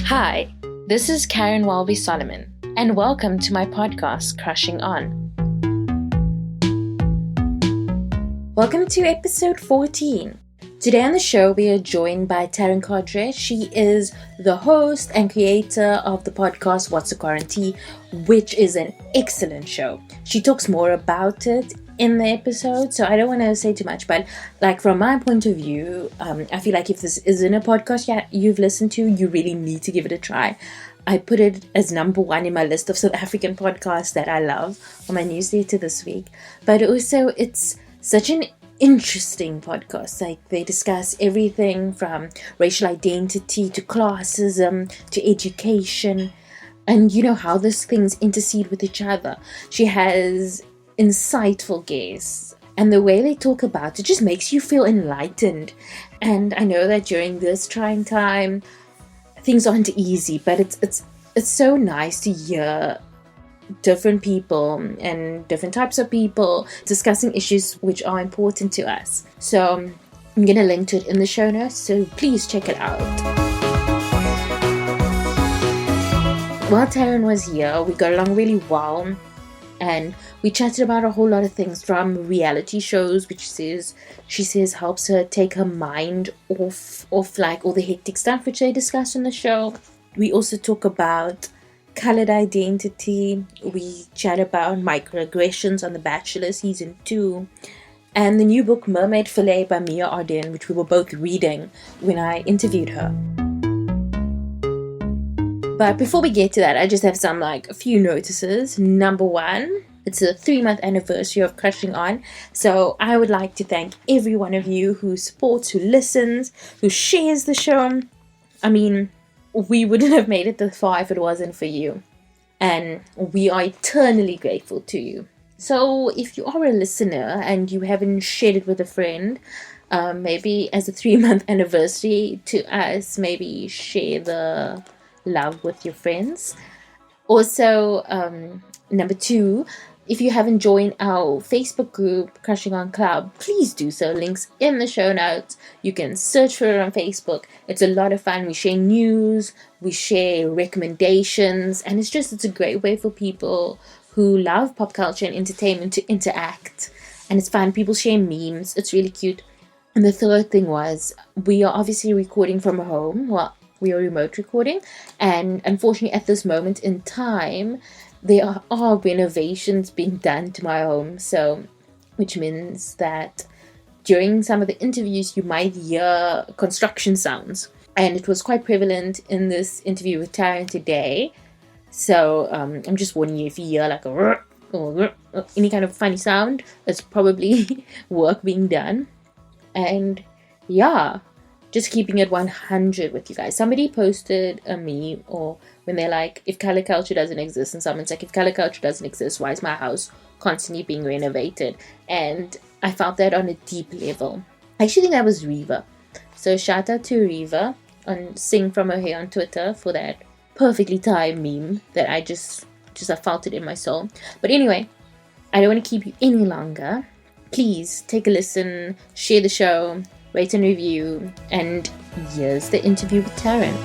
Hi, this is Karen Walby Solomon, and welcome to my podcast, Crushing On. Welcome to episode 14. Today on the show, we are joined by Tarryn Cardre. She is the host and creator of the podcast, What's a Quarantine, which is an excellent show. She talks more about it in the episode, so I don't want to say too much, but like from my point of view, I feel like if this isn't a podcast you've listened to, you really need to give it a try. I put it as number one in my list of South African podcasts that I love on my newsletter this week, but also it's such an interesting podcast. Like, they discuss everything from racial identity to classism to education, and you know how those things intercede with each other. She has insightful guests, and the way they talk about it just makes you feel enlightened. And I know that during this trying time, things aren't easy, but it's so nice to hear different people and different types of people discussing issues which are important to us. So I'm going to link to it in the show notes, so please check it out. While Tarryn was here, we got along really well, and we chatted about a whole lot of things, from reality shows, which she says helps her take her mind off like all the hectic stuff which they discuss in the show. We also talk about colored identity. We chat about microaggressions on The Bachelor season 2, and the new book Mermaid Fillet by Mia Arden, which we were both reading when I interviewed her. But before we get to that, I just have a few notices. Number one, it's the 3-month anniversary of Crushing On, so I would like to thank every one of you who supports, who listens, who shares the show. I mean, we wouldn't have made it this far if it wasn't for you, and we are eternally grateful to you. So if you are a listener and you haven't shared it with a friend, maybe as a 3-month anniversary to us, maybe share the love with your friends. Also, number 2, if you haven't joined our Facebook group, Crushing On Club, please do so. Links in the show notes. You can search for it on Facebook. It's a lot of fun. We share news, we share recommendations, and it's a great way for people who love pop culture and entertainment to interact. And it's fun. People share memes. It's really cute. And the third thing was, we are obviously recording from home. Well, we are remote recording, and unfortunately at this moment in time, there are renovations being done to my home, so which means that during some of the interviews you might hear construction sounds, and it was quite prevalent in this interview with Tarryn today. So I'm just warning you, if you hear like a or any kind of funny sound, it's probably work being done. And yeah, just keeping it 100 with you guys. Somebody posted a meme, or when they're like, if color culture doesn't exist, and someone's like, if color culture doesn't exist, why is my house constantly being renovated? And I felt that on a deep level. I actually think that was Reva. So shout out to Reva on Sing From Her Hair on Twitter for that perfectly timed meme that I felt it in my soul. But anyway, I don't want to keep you any longer. Please take a listen, share the show, rate and review, and here's the interview with Tarryn.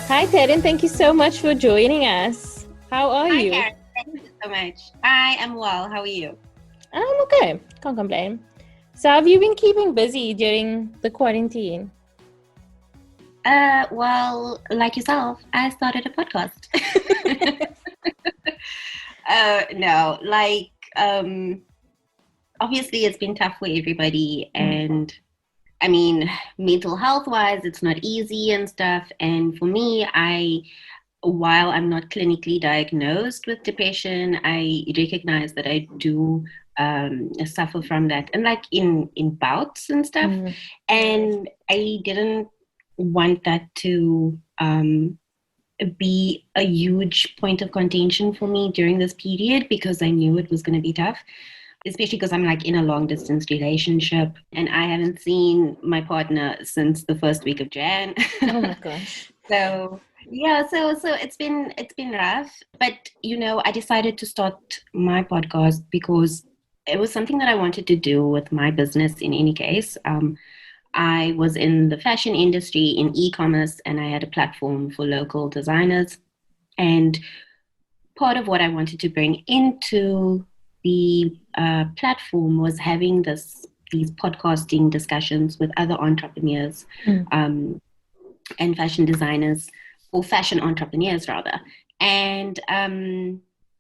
Hi Tarryn, thank you so much for joining us. How are you? Hi Karen, thank you so much. I am well, how are you? I'm okay, can't complain. So have you been keeping busy during the quarantine? Well, like yourself, I started a podcast. Obviously it's been tough for everybody, and I mean, mental health wise, it's not easy and stuff. And for me, while I'm not clinically diagnosed with depression, I recognize that I do suffer from that, and like in bouts and stuff. And I didn't want that to be a huge point of contention for me during this period, because I knew it was going to be tough, especially because I'm like in a long distance relationship and I haven't seen my partner since the first week of Jan. Oh my gosh. So it's been rough, but I decided to start my podcast because it was something that I wanted to do with my business in any case. I was in the fashion industry in e-commerce, and I had a platform for local designers. And part of what I wanted to bring into the platform was having these podcasting discussions with other entrepreneurs and fashion designers, or fashion entrepreneurs rather. And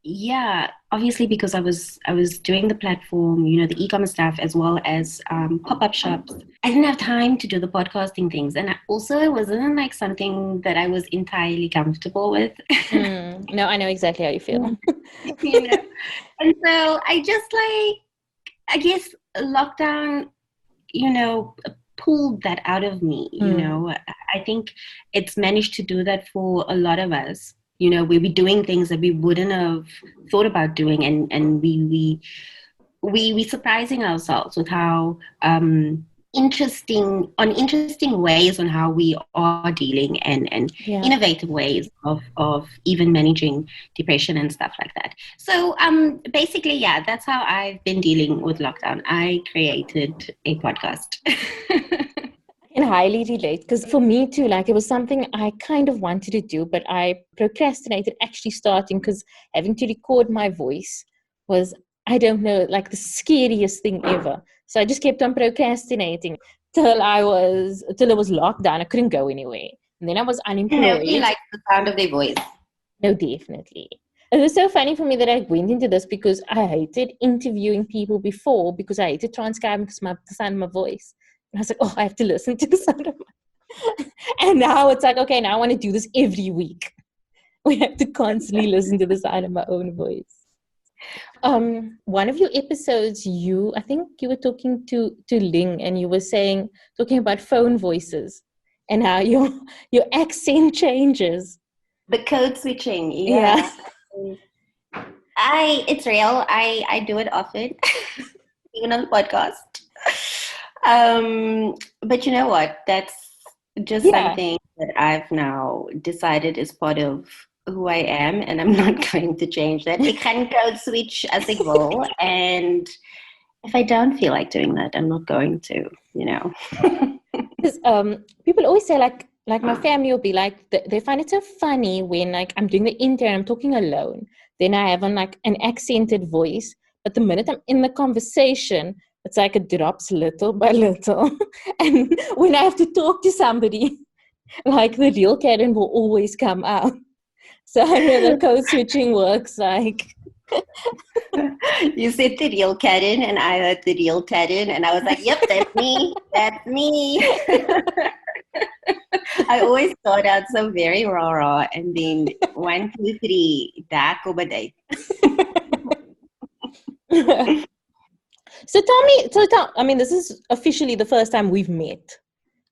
yeah, obviously because I was doing the platform, the e-commerce stuff, as well as pop-up shops. I didn't have time to do the podcasting things, and also it wasn't like something that I was entirely comfortable with. No, I know exactly how you feel. you know, and so I just I guess lockdown, pulled that out of me. I think it's managed to do that for a lot of us. Where we're doing things that we wouldn't have thought about doing, and we surprising ourselves with how interesting ways on how we are dealing, and innovative ways of even managing depression and stuff like that. So basically, yeah, that's how I've been dealing with lockdown. I created a podcast. Can highly relate, because for me too, like, it was something I kind of wanted to do, but I procrastinated actually starting, because having to record my voice was, I don't know, like the scariest thing ever. So I just kept on procrastinating till it was locked down. I couldn't go anywhere, and then I was Nobody unemployed. likes the sound of their voice. No, definitely. It was so funny for me that I went into this, because I hated interviewing people before, because I hated transcribing because the sound of my voice. And I was like, oh, I have to listen to the sound of my And now it's like, okay, now I want to do this every week. We have to constantly listen to the sound of my own voice. One of your episodes, I think you were talking to Ling, and you were talking about phone voices and how your accent changes. The code switching, Yeah. It's real. I do it often, even on the podcast. But you know what? That's just something that I've now decided is part of who I am, and I'm not going to change that. I can code switch as ik wil, and if I don't feel like doing that, I'm not going to. Because people always say, like my family will be like, they find it so funny when, like, I'm doing the intro and I'm talking alone. Then I have an accented voice, but the minute I'm in the conversation, it's like it drops little by little. And when I have to talk to somebody, like, the real Karen will always come out. So I know the code switching works. Like, you said the real Karen, and I heard the real Tarryn, and I was like, yep, that's me. That's me. I always start out so very raw, and then 1, 2, 3, daar kom dit. So I mean, this is officially the first time we've met,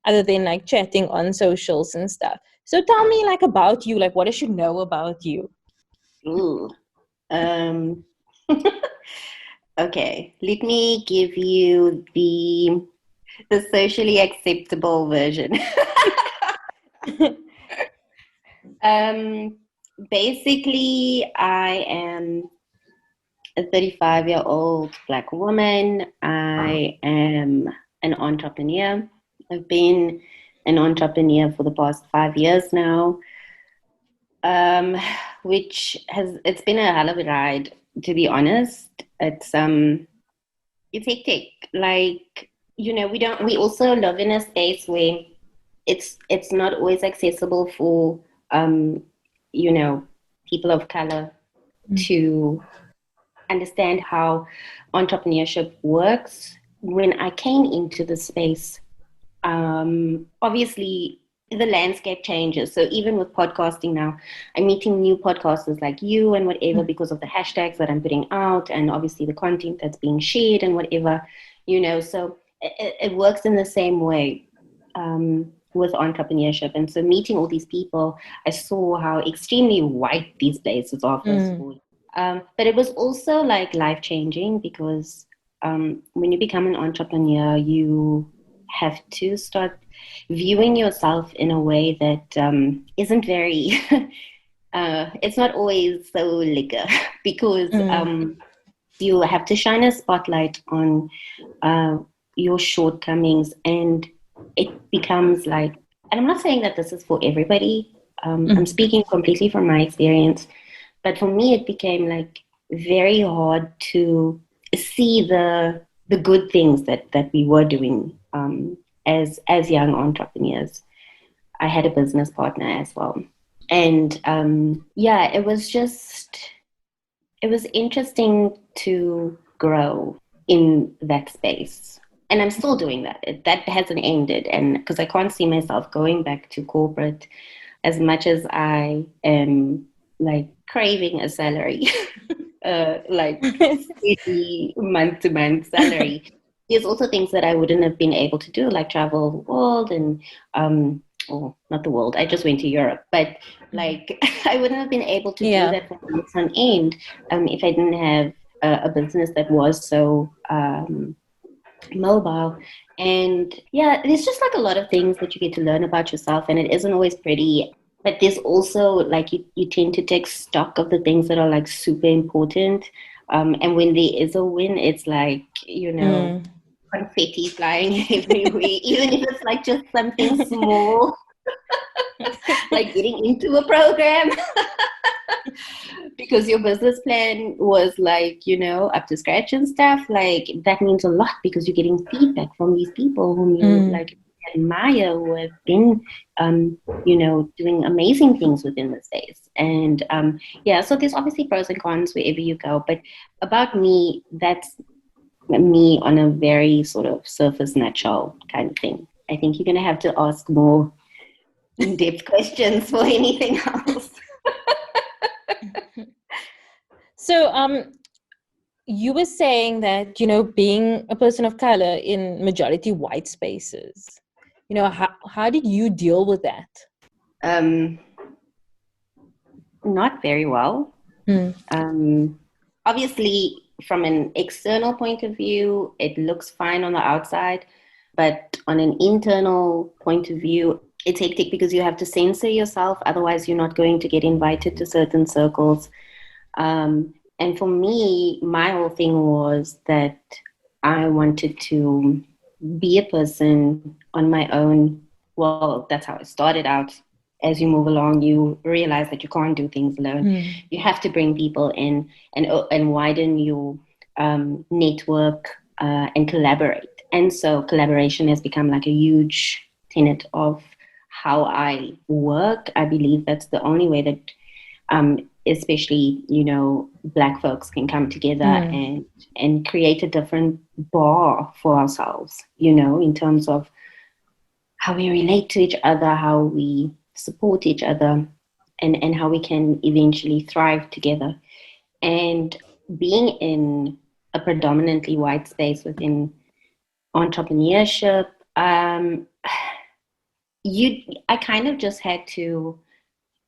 other than like chatting on socials and stuff. So tell me, like, about you, like, what I should know about you. Ooh. Okay, let me give you the socially acceptable version. Basically, I am a 35-year-old Black woman. I am an entrepreneur. I've been an entrepreneur for the past 5 years now, it's been a hell of a ride, to be honest. It's hectic. Like, we also live in a space where it's not always accessible for people of color to understand how entrepreneurship works. When I came into the space, obviously the landscape changes. So even with podcasting now, I'm meeting new podcasters like you and whatever because of the hashtags that I'm putting out, and obviously the content that's being shared and whatever, so it works in the same way with entrepreneurship. And so meeting all these people, I saw how extremely white these places are, first of all. But it was also like life-changing, because when you become an entrepreneur, you have to start viewing yourself in a way that isn't very it's not always so liquor, because you have to shine a spotlight on uh, your shortcomings, and it becomes like, and I'm not saying that this is for everybody. I'm speaking completely from my experience, but for me, it became like very hard to see the good things that we were doing as young entrepreneurs. I had a business partner as well, and yeah, it was interesting to grow in that space. And I'm still doing that. That hasn't ended. And because I can't see myself going back to corporate as much as I am like craving a salary, like steady month to month salary. There's also things that I wouldn't have been able to do, like travel the world and, or not the world, I just went to Europe, but like I wouldn't have been able to do that for months on end if I didn't have a business that was so mobile. And yeah, there's just like a lot of things that you get to learn about yourself, and it isn't always pretty. But there's also like you tend to take stock of the things that are like super important. And when there is a win, it's like, confetti flying everywhere, even if it's like just something small, like getting into a program. Because your business plan was like, up to scratch and stuff, like that means a lot because you're getting feedback from these people whom you like admire, who have been, doing amazing things within the space. And yeah, so there's obviously pros and cons wherever you go. But about me, that's me on a very sort of surface nutshell kind of thing. I think you're going to have to ask more in-depth questions for anything else. So, you were saying that, being a person of color in majority white spaces, how did you deal with that? Not very well. Obviously, from an external point of view, it looks fine on the outside, but on an internal point of view, it's hectic because you have to censor yourself. Otherwise, you're not going to get invited to certain circles. And for me, my whole thing was that I wanted to be a person on my own. Well, that's how it started out. As you move along, you realize that you can't do things alone. You have to bring people in and widen your network and collaborate. And so collaboration has become like a huge tenet of how I work. I believe that's the only way that especially, Black folks can come together and create a different bar for ourselves, in terms of how we relate to each other, how we support each other, and how we can eventually thrive together. And being in a predominantly white space within entrepreneurship, I kind of just had to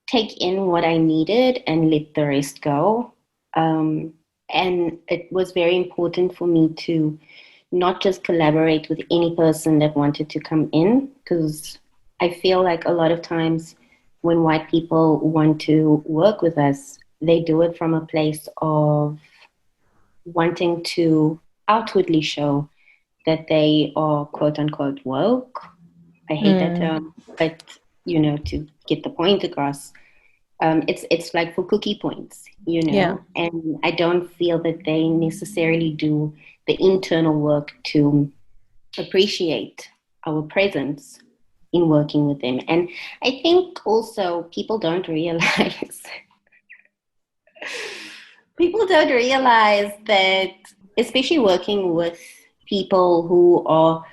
take in what I needed and let the rest go. And it was very important for me to not just collaborate with any person that wanted to come in, because I feel like a lot of times when white people want to work with us, they do it from a place of wanting to outwardly show that they are quote unquote woke. I hate that term, but to get the point across. It's like for cookie points, and I don't feel that they necessarily do the internal work to appreciate our presence in working with them. And I think also people don't realize that, especially working with people who are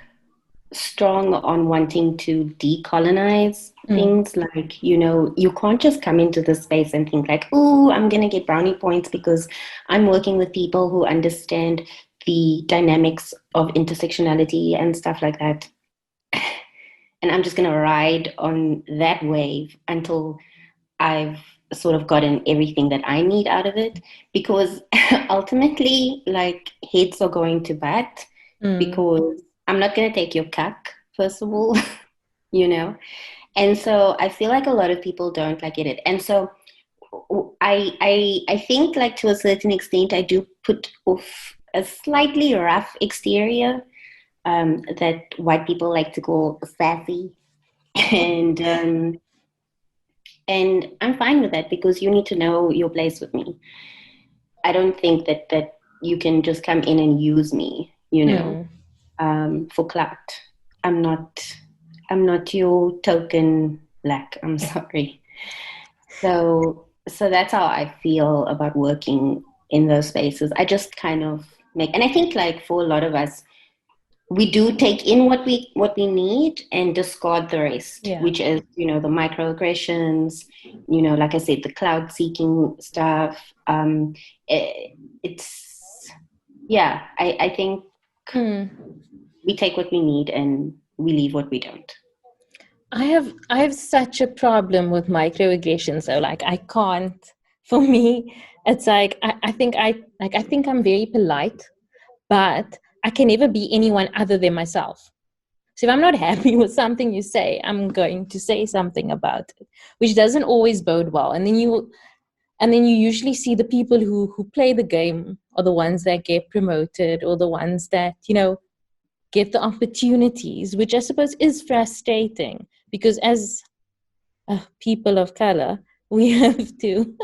strong on wanting to decolonize things, like, you can't just come into this space and think like, oh, I'm going to get brownie points because I'm working with people who understand the dynamics of intersectionality and stuff like that. And I'm just going to ride on that wave until I've sort of gotten everything that I need out of it, because ultimately, like, heads are going to bat, because I'm not going to take your cuck, first of all, And so I feel like a lot of people don't like get it. And so I think, like, to a certain extent, I do put off a slightly rough exterior that white people like to call sassy. And and I'm fine with that because you need to know your place with me. I don't think that you can just come in and use me, for clout. I'm not I'm not your token black. I'm sorry. So that's how I feel about working in those spaces. I just kind of make, and I think like for a lot of us, we do take in what we need and discard the rest, Yeah. which is the microaggressions, like I said, the cloud seeking stuff. It's yeah, I think we take what we need and we leave what we don't. I have such a problem with microaggressions. So like I can't. For me, it's like I think I'm very polite, but I can never be anyone other than myself. So if I'm not happy with something you say, I'm going to say something about it, which doesn't always bode well. And then you usually see the people who play the game are the ones that get promoted, or the ones that get the opportunities, which I suppose is frustrating because as people of color, we have to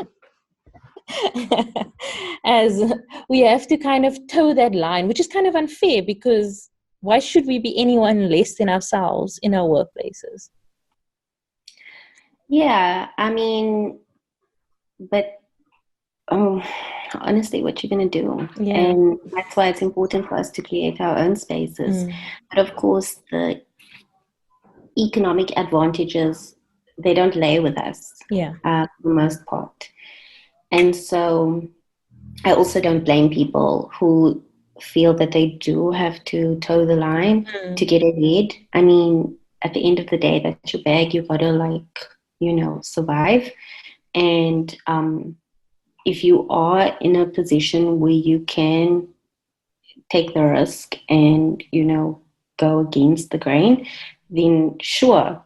as we have to kind of toe that line, which is kind of unfair because why should we be anyone less than ourselves in our workplaces? Yeah, I mean, but honestly, what you're going to do. Yeah. And that's why it's important for us to create our own spaces. But of course, the economic advantages, they don't lay with us, Yeah. for the most part. And so I also don't blame people who feel that they do have to toe the line to get ahead. I mean, at the end of the day, that's your bag. You gotta survive. And if you are in a position where you can take the risk and go against the grain, then sure.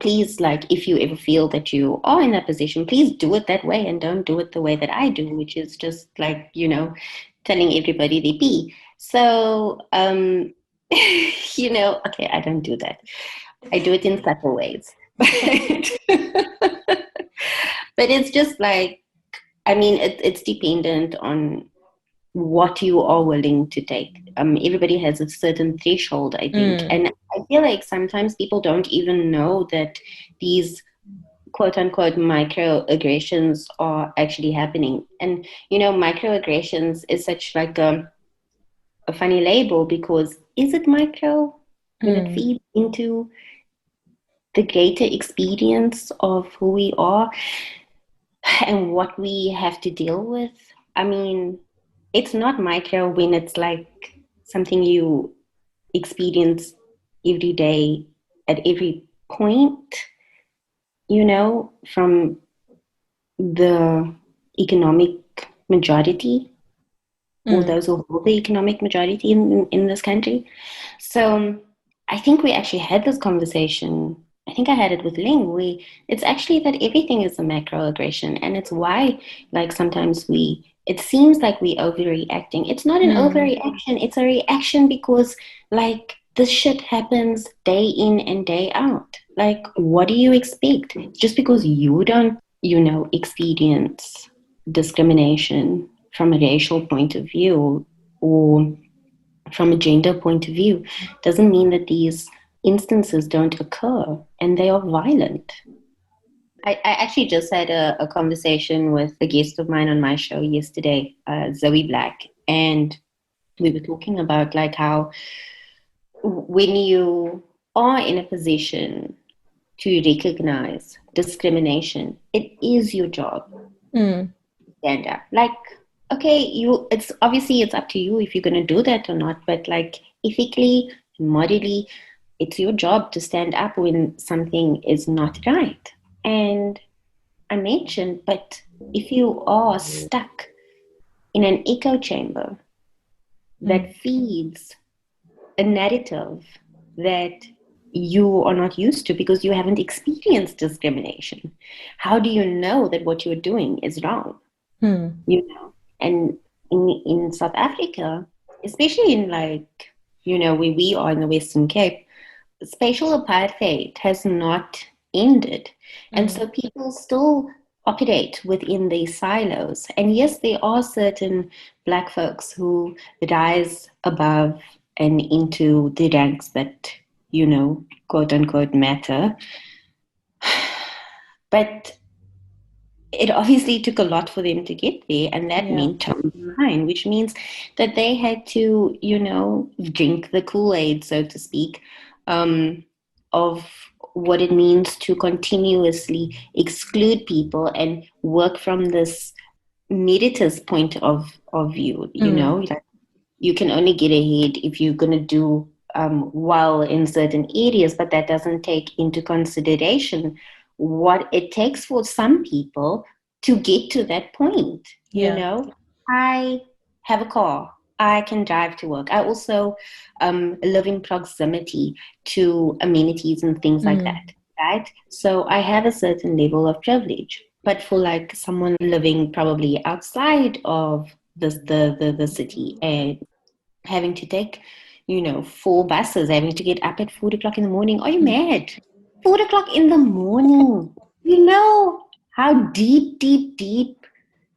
Please, like, if you ever feel that you are in that position, please do it that way and don't do it the way that I do, which is just like, telling everybody they be. So, okay, I don't do that. I do it in subtle ways. But it's just like, I mean, it's dependent on what you are willing to take. Everybody has a certain threshold, I think. And I feel like sometimes people don't even know that these quote unquote microaggressions are actually happening. And, microaggressions is such like a funny label because is it micro when it feeds into the greater experience of who we are and what we have to deal with? I mean, it's not micro when it's like something you experience every day at every point, from the economic majority or those who hold the economic majority in this country. So I think we actually had this conversation. I think I had it with Ling. It's actually that everything is a macroaggression, and it's why, like, sometimes it seems like we overreacting. It's not an overreaction. It's a reaction because, like, this shit happens day in and day out. Like, what do you expect? Just because you don't, experience discrimination from a racial point of view or from a gender point of view doesn't mean that these instances don't occur, and they are violent. I actually just had a conversation with a guest of mine on my show yesterday, Zoe Black, and we were talking about like how when you are in a position to recognize discrimination, it is your job to stand up. Like, okay, it's obviously it's up to you if you're going to do that or not, but like ethically, morally, it's your job to stand up when something is not right. And I mentioned, but if you are stuck in an echo chamber that feeds a narrative that you are not used to because you haven't experienced discrimination, how do you know that what you're doing is wrong? Hmm. you know. And in South Africa, especially in like, where we are in the Western Cape, spatial apartheid has not ended. And Mm. so people still operate within these silos. And yes, there are certain Black folks who rise above and into the ranks that, quote unquote, matter. But it obviously took a lot for them to get there, and that Yeah. meant toeing the line, which means that they had to, drink the Kool-Aid, so to speak, of what it means to continuously exclude people and work from this mediatist point of view, Mm. like you can only get ahead if you're going to do well in certain areas, but that doesn't take into consideration what it takes for some people to get to that point. Yeah. I have a car. I can drive to work. I also live in proximity to amenities and things like Mm. that, right? So I have a certain level of privilege. But for like someone living probably outside of the city and having to take, 4 buses, having to get up at 4 o'clock in the morning. Are you mad? 4 o'clock in the morning. You know how deep, deep, deep.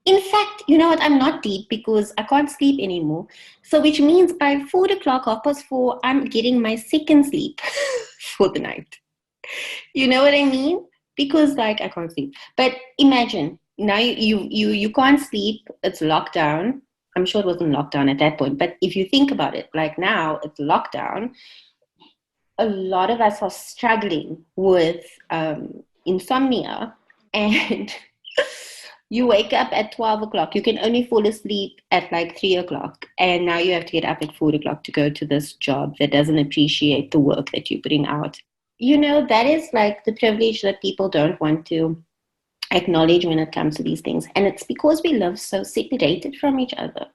In fact, you know what? I'm not deep because I can't sleep anymore. So, which means by 4 o'clock, 4:30, I'm getting my second sleep for the night. You know what I mean? Because like I can't sleep. But imagine now you can't sleep. It's lockdown. I'm sure it wasn't lockdown at that point, but if you think about it, like now it's lockdown. A lot of us are struggling with insomnia, and you wake up at 12 o'clock. You can only fall asleep at like 3 o'clock, and now you have to get up at 4 o'clock to go to this job that doesn't appreciate the work that you're putting out. That is like the privilege that people don't want to acknowledge when it comes to these things. And it's because we live so separated from each other,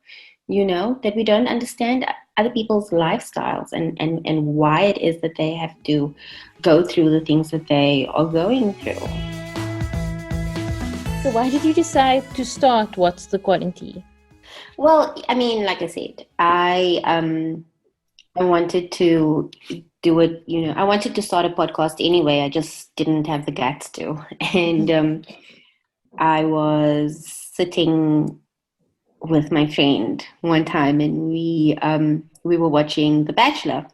that we don't understand other people's lifestyles and why it is that they have to go through the things that they are going through. So why did you decide to start What's the Quality? Well, I mean, like I said, I wanted to do it, I wanted to start a podcast anyway. I just didn't have the guts to. And I was sitting with my friend one time, and we were watching The Bachelor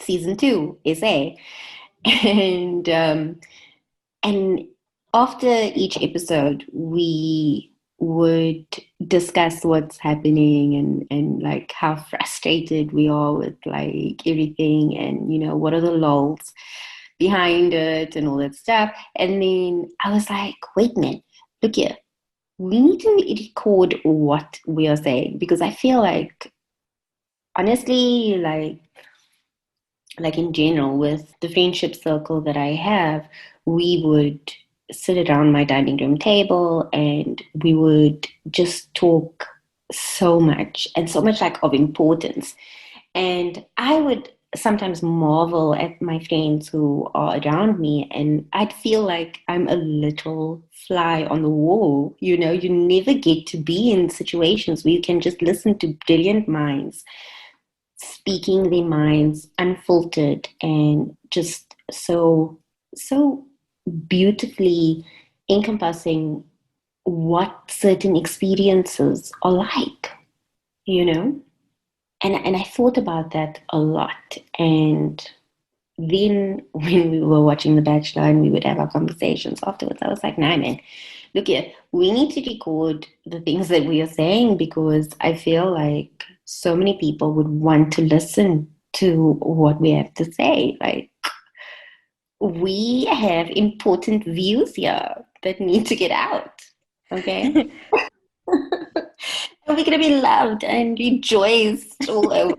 season 2, SA, and after each episode, we would discuss what's happening and like how frustrated we are with like everything, and what are the lulls behind it and all that stuff. And then I was like, wait a minute, look here, we need to record what we are saying, because I feel like honestly, like in general, with the friendship circle that I have, we would sit around my dining room table and we would just talk so much, and so much like of importance. And I would sometimes marvel at my friends who are around me, and I'd feel like I'm a little fly on the wall. You never get to be in situations where you can just listen to brilliant minds speaking their minds unfiltered and just so beautifully encompassing what certain experiences are like, you know? And I thought about that a lot. And then when we were watching The Bachelor and we would have our conversations afterwards, I was like, nah, man, look here, we need to record the things that we are saying, because I feel like so many people would want to listen to what we have to say. Like, we have important views here that need to get out. Okay. And we're going to be loved and rejoiced all over.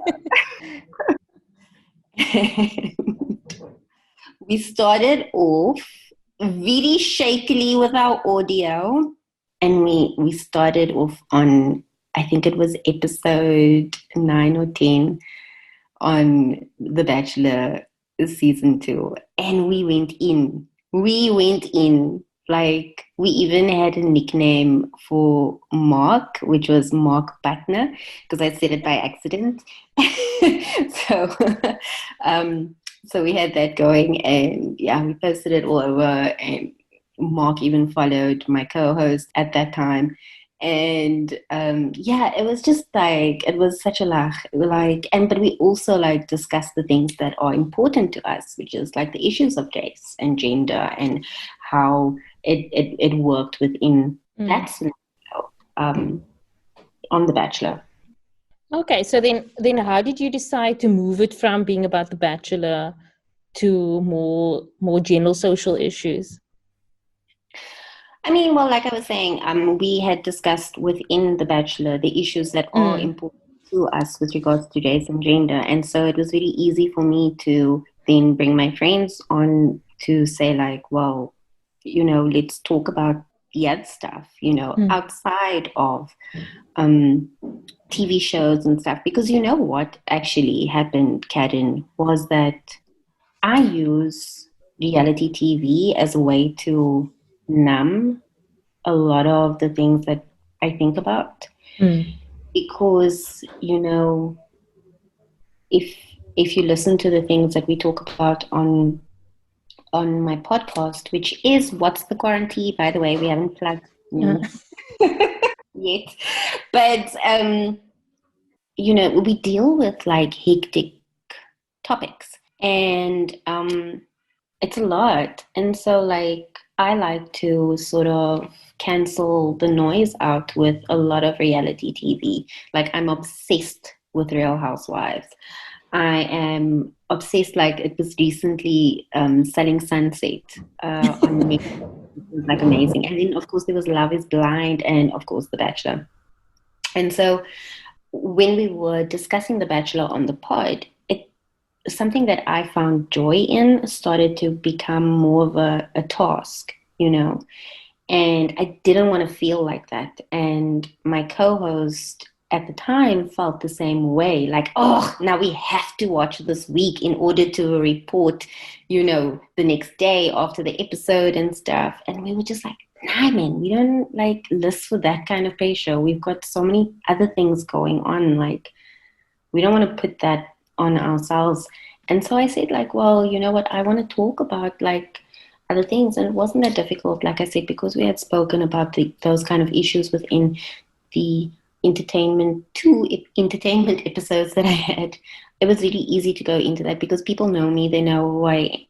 We started off really shakily with our audio, and we started off on, I think it was episode 9 or 10 on The Bachelor season 2, and we went in Like, we even had a nickname for Mark, which was Mark Butner, because I said it by accident. So, um, so we had that going, and yeah, we posted it all over, and Mark even followed my co-host at that time. And yeah, it was just like, it was such a laugh. Like, and but we also like discussed the things that are important to us, which is like the issues of race and gender and how it worked within that scenario on The Bachelor. Okay, so then how did you decide to move it from being about The Bachelor to more general social issues? I mean, well, like I was saying, we had discussed within The Bachelor the issues that are important to us with regards to race and gender. And so it was very easy for me to then bring my friends on to say, like, well, let's talk about the other stuff, outside of TV shows and stuff. Because you know what actually happened, Karen, was that I use reality TV as a way to numb a lot of the things that I think about. Because, if you listen to the things that we talk about on my podcast, which is What's the Quarantine, by the way, we haven't plugged me yet. But we deal with like hectic topics, and it's a lot. And so, like, I like to sort of cancel the noise out with a lot of reality TV. Like, I'm obsessed with Real Housewives. I am obsessed. Like, it was recently Selling Sunset on Netflix. It was like amazing. And then, of course, there was Love is Blind and, of course, The Bachelor. And so when we were discussing The Bachelor on the pod, something that I found joy in started to become more of a task, and I didn't want to feel like that. And my co-host at the time felt the same way, like, oh, now we have to watch this week in order to report, the next day after the episode and stuff. And we were just like, nah, man, we don't like list for that kind of pressure. We've got so many other things going on. Like, we don't want to put that on ourselves. And so I said, like, well, you know what? I want to talk about like other things. And it wasn't that difficult, like I said, because we had spoken about those kind of issues within the entertainment episodes that I had. It was really easy to go into that because people know me. They know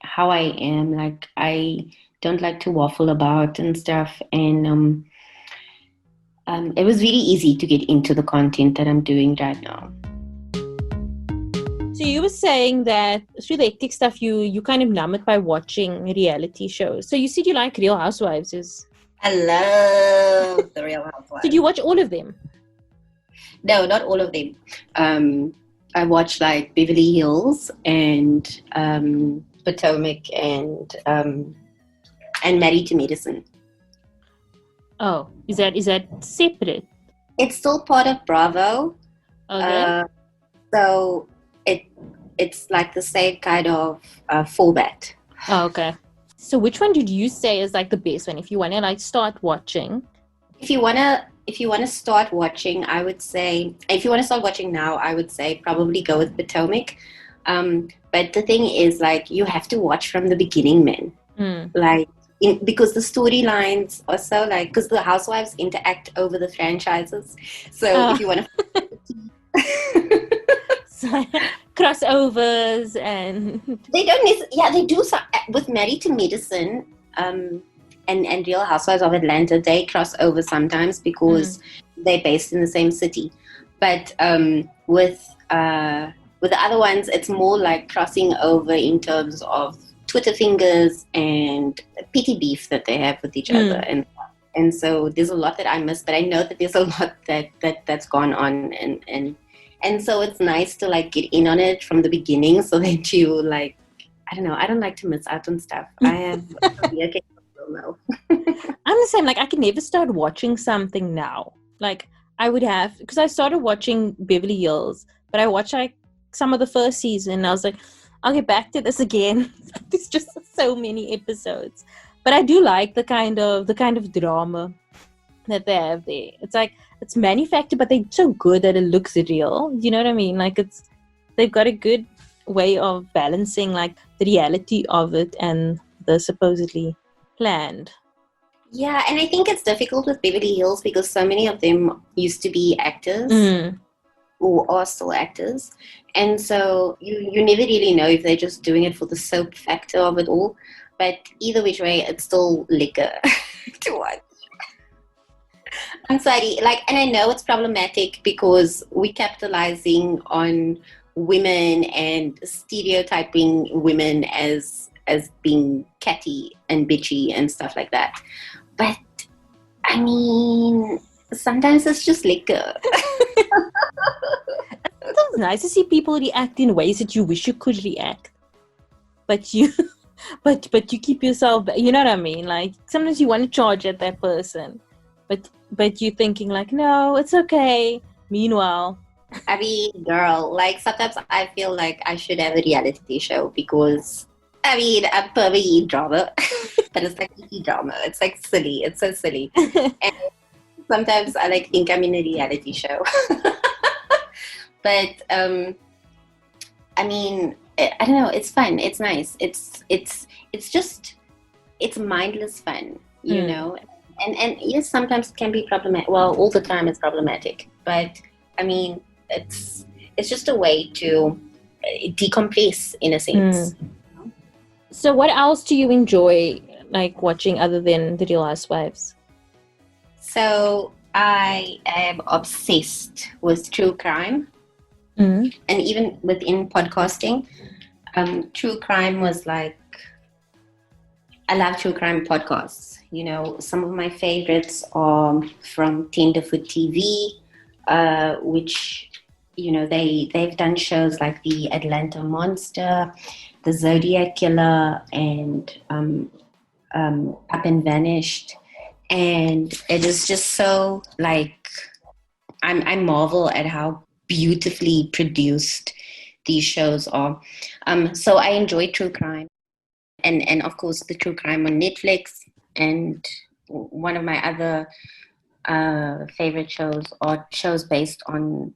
how I am. Like, I don't like to waffle about and stuff. And it was really easy to get into the content that I'm doing right now. So you were saying that through the hectic stuff, you kind of numb it by watching reality shows. So you said you like Real Housewives. I love the Real Housewives. Did you watch all of them? No, not all of them. I watched like Beverly Hills and Potomac and Married to Medicine. Oh, is that separate? It's still part of Bravo. Okay. So it's like the same kind of format. Oh, okay. So which one did you say is like the best one if you want to like start watching? If you want to start watching, I would say, if you want to start watching now, I would say probably go with Potomac. But the thing is, like, you have to watch from the beginning, man. Like, because the storylines are so like, because the housewives interact over the franchises. So if you want to... crossovers and they don't they do some with Married to Medicine and Real Housewives of Atlanta. They cross over sometimes because they're based in the same city, but with the other ones it's more like crossing over in terms of Twitter fingers and petty beef that they have with each other, and so there's a lot that I miss, but I know that there's a lot that's gone on, and so it's nice to like get in on it from the beginning so that you like, I don't know, I don't like to miss out on stuff. I am okay. No. I'm the same. Like, I can never start watching something now. Like, I would have, because I started watching Beverly Hills, but I watched like some of the first season and I was like, I'll get back to this again. There's just so many episodes. But I do like the kind of drama that they have there. It's like it's manufactured, but they're so good that it looks real. You know what I mean? Like they've got a good way of balancing like the reality of it and the supposedly planned. Yeah, and I think it's difficult with Beverly Hills because so many of them used to be actors Mm. or are still actors. And so you never really know if they're just doing it for the soap factor of it all. But either which way, it's still liquor to watch. I'm sorry, like, and I know it's problematic because we're capitalizing on women and stereotyping women as being catty and bitchy and stuff like that. But I mean, sometimes it's just liquor. It's nice to see people react in ways that you wish you could react, but you, but you keep yourself. You know what I mean? Like sometimes you want to charge at that person, but you're thinking like, no, it's okay. Meanwhile, I mean, girl, like sometimes I feel like I should have a reality show because I mean, I'm probably drama, but it's like easy drama. It's like silly. It's so silly. And sometimes I like think I'm in a reality show. But I mean, I don't know. It's fun. It's nice. It's just it's mindless fun, you know. And yes, sometimes it can be problematic. Well, all the time it's problematic. But I mean, it's just a way to decompress in a sense. so what else do you enjoy like watching other than The Real Housewives? So I am obsessed with true crime, and even within podcasting, true crime was like I love true crime podcasts. You know, some of my favorites are from Tenderfoot TV, which you know they've done shows like the Atlanta Monster, the Zodiac Killer, and Up and Vanished, and it is just so like I marvel at how beautifully produced these shows are. So I enjoy true crime, and of course the true crime on Netflix. And one of my other favorite shows are shows based on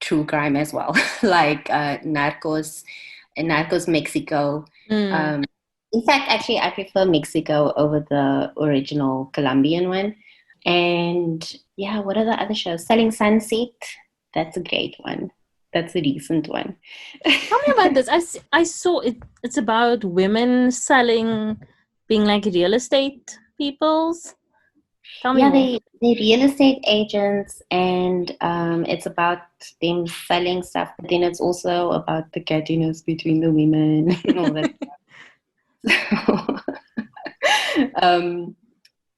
true crime as well, like Narcos and Narcos Mexico. In fact, actually, I prefer Mexico over the original Colombian one. And yeah, what are the other shows? Selling Sunset. That's a great one. That's a decent one. Tell me about this. I saw it. It's about women selling, being like real estate peoples. Tell me Yeah, more. they real estate agents, and it's about them selling stuff. But then it's also about the cattiness between the women and all that. um,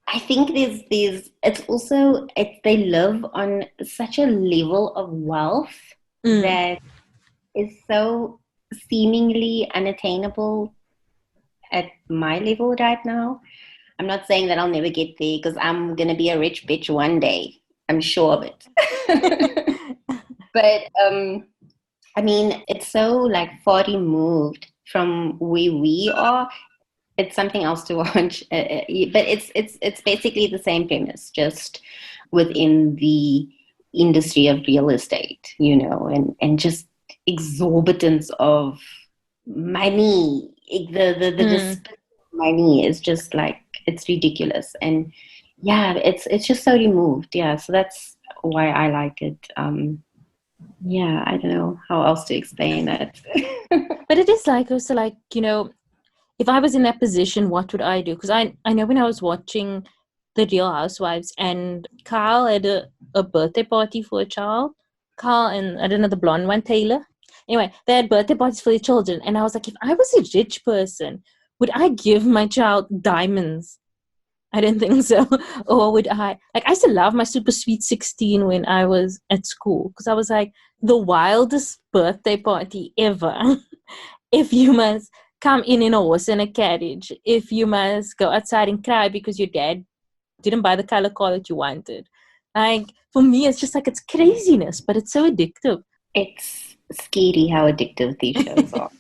I think there's it's also they live on such a level of wealth that is so seemingly unattainable at my level right now. I'm not saying that I'll never get there because I'm gonna be a rich bitch one day. I'm sure of it. But I mean, it's so like far removed from where we are. It's something else to watch, but it's basically the same premise, just within the industry of real estate, you know, and just exorbitance of money. The money is just like it's ridiculous, and yeah, it's just so removed. Yeah, so that's why I like it. Yeah, I don't know how else to explain that. But it is like also like, if I was in that position, what would I do? Because I know when I was watching The Real Housewives and Carl had a birthday party for a child. Carl and I don't know the blonde one, Taylor. Anyway, they had birthday parties for their children, and I was like, if I was a rich person, would I give my child diamonds? I didn't think so. Or would I? Like, I used to love my Super Sweet 16 when I was at school because I was like, the wildest birthday party ever. If you must come in a horse and a carriage, if you must go outside and cry because your dad didn't buy the color car that you wanted. Like, for me, it's just like, it's craziness, but it's so addictive. It's scary how addictive these shows are.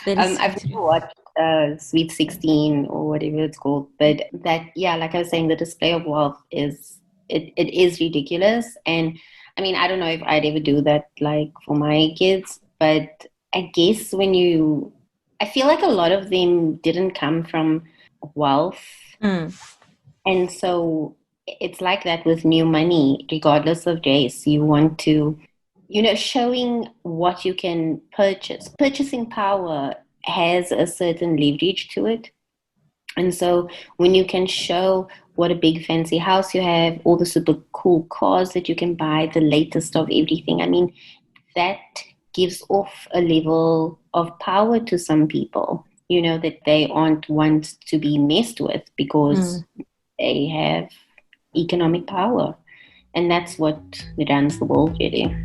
That is I've never watched Sweet 16 or whatever it's called. But that, yeah, like I was saying, the display of wealth it is ridiculous. And I mean, I don't know if I'd ever do that like for my kids, but I guess I feel like a lot of them didn't come from wealth. Mm. And so it's like that with new money, regardless of race. You want to, showing what you can purchase. Purchasing power has a certain leverage to it. And so when you can show what a big fancy house you have, all the super cool cars that you can buy, the latest of everything, I mean, that gives off a level of power to some people, that they aren't want to be messed with because they have economic power. And that's what runs the world, really.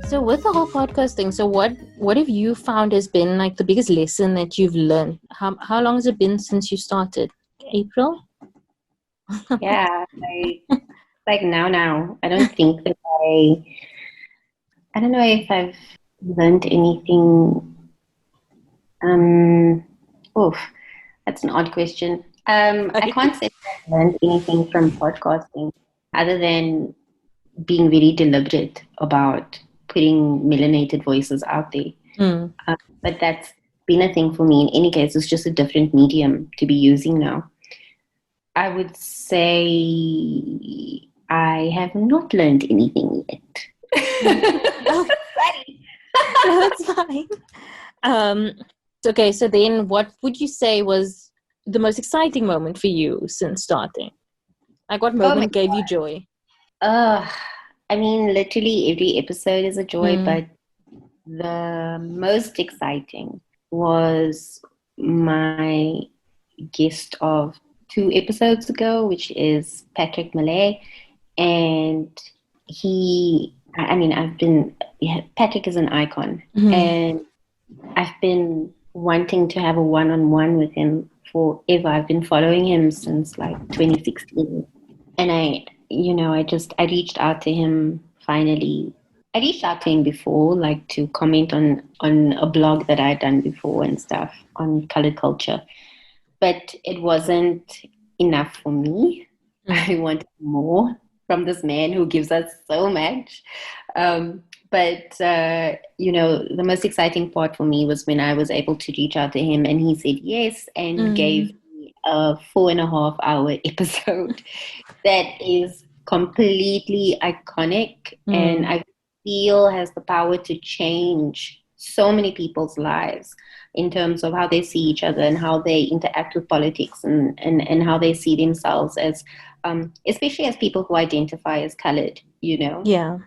So with the whole podcast thing, so what have you found has been like the biggest lesson that you've learned? How long has it been since you started? April? Yeah, like now. I don't think that I don't know if I've learned anything. Oof, that's an odd question. I can't say I've learned anything from podcasting other than being very deliberate about putting melanated voices out there. But that's been a thing for me. In any case, it's just a different medium to be using now. I would say I have not learned anything yet. That's fine. Okay, so then what would you say was the most exciting moment for you since starting? Like what moment gave you joy? I mean, literally every episode is a joy, but the most exciting was my guest of 2 episodes ago, which is Patrick Malay. And Patrick is an icon. And I've been wanting to have a one-on-one with him forever. I've been following him since like 2016. And I reached out to him finally. I reached out to him before, like to comment on a blog that I'd done before and stuff on colored culture. But it wasn't enough for me. I wanted more from this man who gives us so much. The most exciting part for me was when I was able to reach out to him and he said yes and gave me a 4.5-hour episode that is completely iconic and I feel has the power to change so many people's lives in terms of how they see each other and how they interact with politics and how they see themselves as, especially as people who identify as colored, Yeah.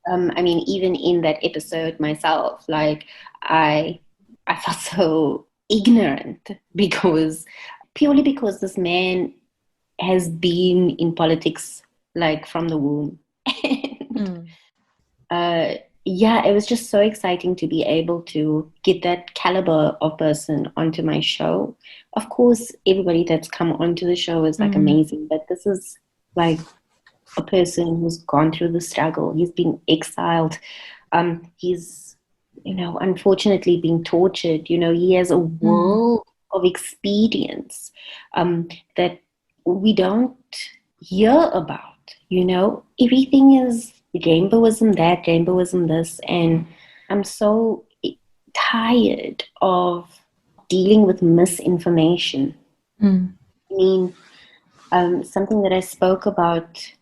I mean, even in that episode myself, like I felt so ignorant purely because this man has been in politics like from the womb. Yeah, it was just so exciting to be able to get that caliber of person onto my show. Of course, everybody that's come onto the show is like amazing, but this is like a person who's gone through the struggle. He's been exiled. He's, unfortunately been tortured. He has a world of experience that we don't hear about. Everything is rainbowism that, rainbowism this, and I'm so tired of dealing with misinformation. I mean, something that I spoke about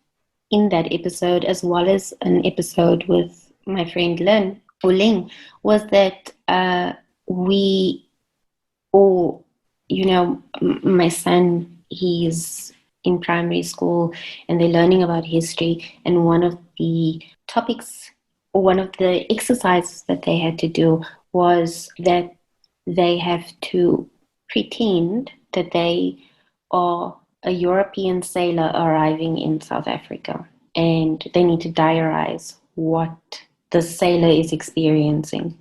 in that episode, as well as an episode with my friend Ling, was that my son, he's in primary school and they're learning about history, and one of the topics or one of the exercises that they had to do was that they have to pretend that they are a European sailor arriving in South Africa, and they need to diarize what the sailor is experiencing.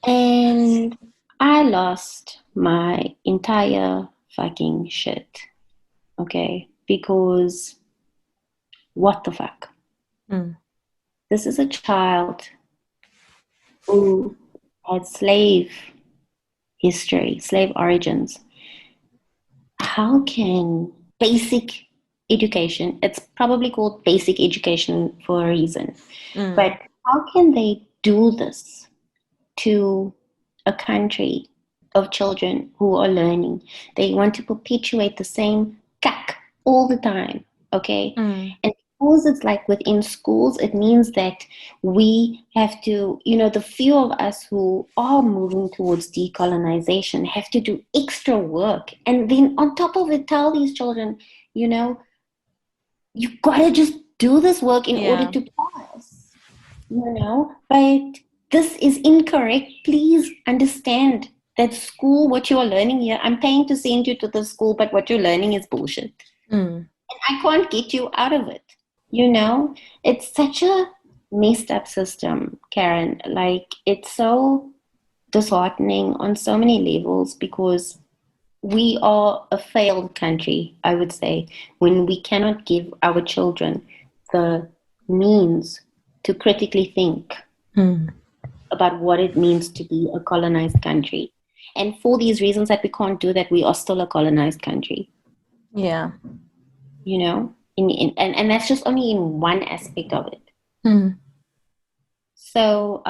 And I lost my entire fucking shit. Okay? Because what the fuck? This is a child who had slave history, slave origins, how can basic education, it's probably called basic education for a reason, Mm. but how can they do this to a country of children who are learning? They want to perpetuate the same kak all the time, okay? Mm. And because it's like within schools, it means that we have to, the few of us who are moving towards decolonization have to do extra work. And then on top of it, tell these children, you know, you gotta just do this work in order Yeah. to pass, but this is incorrect. Please understand that school, what you are learning here, I'm paying to send you to the school, but what you're learning is bullshit. Mm. And I can't get you out of it. It's such a messed up system, Karen. Like, it's so disheartening on so many levels because we are a failed country, I would say, when we cannot give our children the means to critically think Mm. about what it means to be a colonized country. And for these reasons that we can't do that, we are still a colonized country, Yeah. and that's just only in one aspect of it. Mm. So,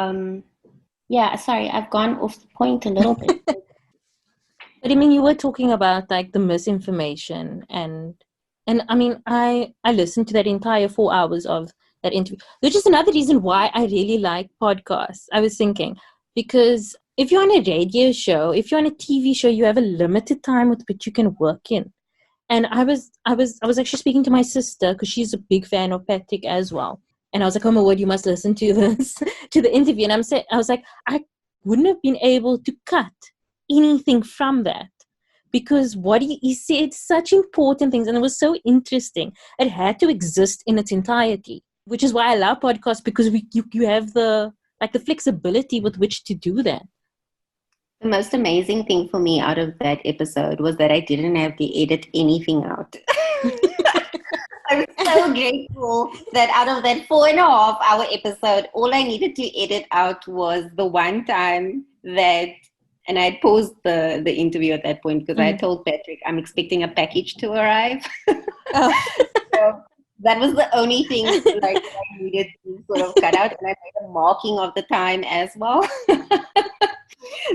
yeah, sorry, I've gone off the point a little bit. But I mean, you were talking about like the misinformation, and I mean, I listened to that entire 4 hours of that interview, which is another reason why I really like podcasts. I was thinking, because if you're on a radio show, if you're on a TV show, you have a limited time with which you can work in. And I was actually speaking to my sister because she's a big fan of Patrick as well. And I was like, oh my word, you must listen to this, to the interview. And I was like, I wouldn't have been able to cut anything from that because what he said such important things and it was so interesting. It had to exist in its entirety, which is why I love podcasts because you have the like the flexibility with which to do that. The most amazing thing for me out of that episode was that I didn't have to edit anything out. I'm so grateful that out of that 4.5 hour episode, all I needed to edit out was the one time that, and I had paused the interview at that point because I had told Patrick I'm expecting a package to arrive. Oh. So that was the only thing like I needed to sort of cut out, and I made a marking of the time as well.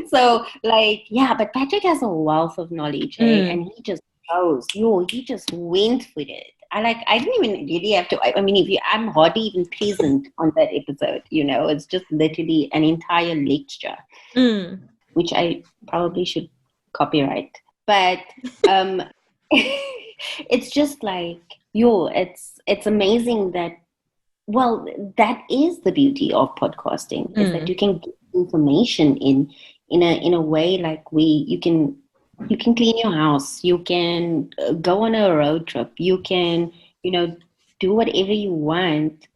So, like, yeah, but Patrick has a wealth of knowledge, and he just knows. He just went with it. I didn't even really have to. I mean, I'm hardly even present on that episode. It's just literally an entire lecture, which I probably should copyright. But it's just like, it's amazing that. Well, that is the beauty of podcasting, is that you can get information in a way like you can clean your house, you can go on a road trip, you can do whatever you want.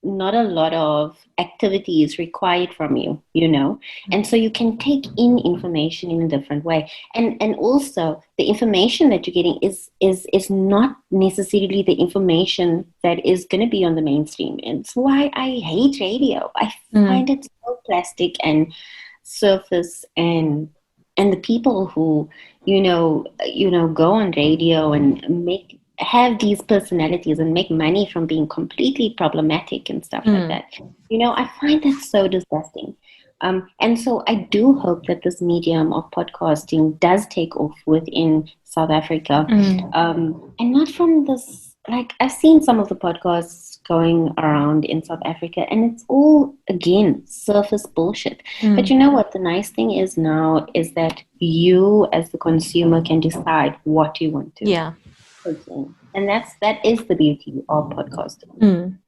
Not a lot of activity is required from you, and so you can take in information in a different way, and also the information that you're getting is not necessarily the information that is going to be on the mainstream. It's why I hate radio. I find it so plastic and surface, and the people who go on radio and have these personalities and make money from being completely problematic and stuff like that. I find that so disgusting. And so I do hope that this medium of podcasting does take off within South Africa. And not from this, like, I've seen some of the podcasts going around in South Africa, and it's all, again, surface bullshit. But you know what? The nice thing is now is that you, as the consumer, can decide what you want to. Yeah. And that is the beauty of podcasting.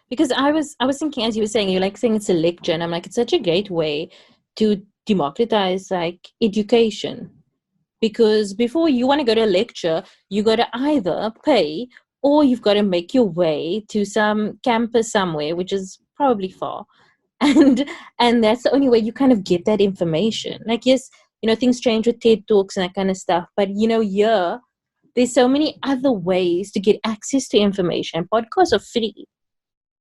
Because I was thinking, as you were saying, you're like saying it's a lecture, and I'm like, it's such a great way to democratize like education. Because before you want to go to a lecture, you got to either pay or you've got to make your way to some campus somewhere, which is probably far. And that's the only way you kind of get that information. Like, yes, things change with TED Talks and that kind of stuff. But, here, there's so many other ways to get access to information. Podcasts are free.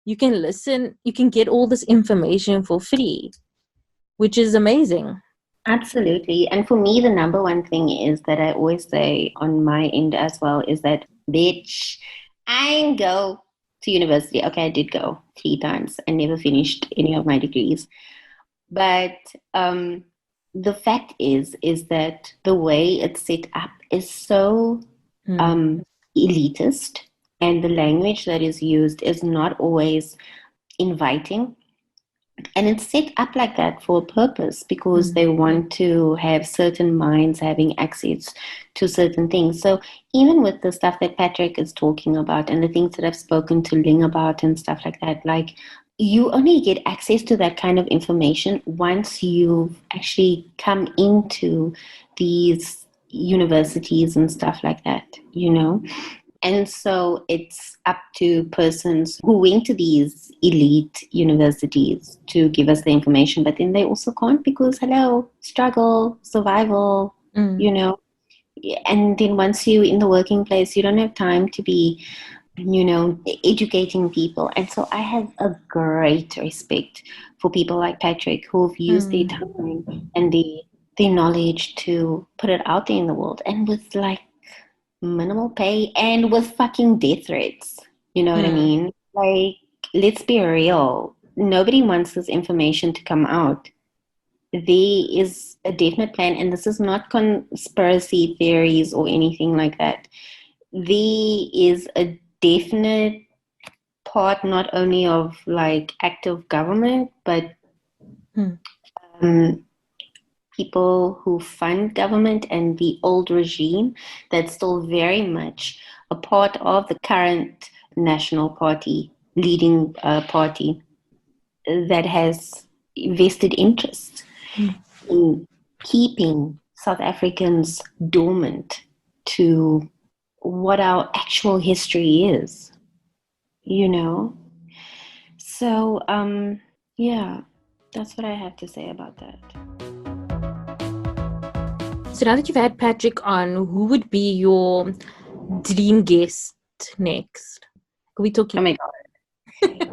You can listen, you can get all this information for free. which is amazing. Absolutely. And for me, the number one thing is that I always say on my end as well is that, bitch, I ain't go to university. Okay, I did go 3 times and never finished any of my degrees. But the fact is that the way it's set up is so elitist, and the language that is used is not always inviting. And it's set up like that for a purpose, because they want to have certain minds having access to certain things. So even with the stuff that Patrick is talking about and the things that I've spoken to Ling about and stuff like that, like, you only get access to that kind of information once you've actually come into these universities and stuff like that, you know? And so it's up to persons who went to these elite universities to give us the information, but then they also can't because, hello, struggle, survival, you know. And then once you're in the working place, you don't have time to be, you know, educating people. And so I have a great respect for people like Patrick who've used their time and their knowledge to put it out there in the world, and with like minimal pay and with fucking death threats. You know what I mean? Like, let's be real. Nobody wants this information to come out. There is a definite plan, and this is not conspiracy theories or anything like that. There is a definite part not only of like active government, but people who fund government and the old regime that's still very much a part of the current National Party, leading party, that has vested interest in keeping South Africans dormant to what our actual history is, you know? So, yeah, that's what I have to say about that. So now that you've had Patrick on, who would be your dream guest next? Are we talking? Oh my God.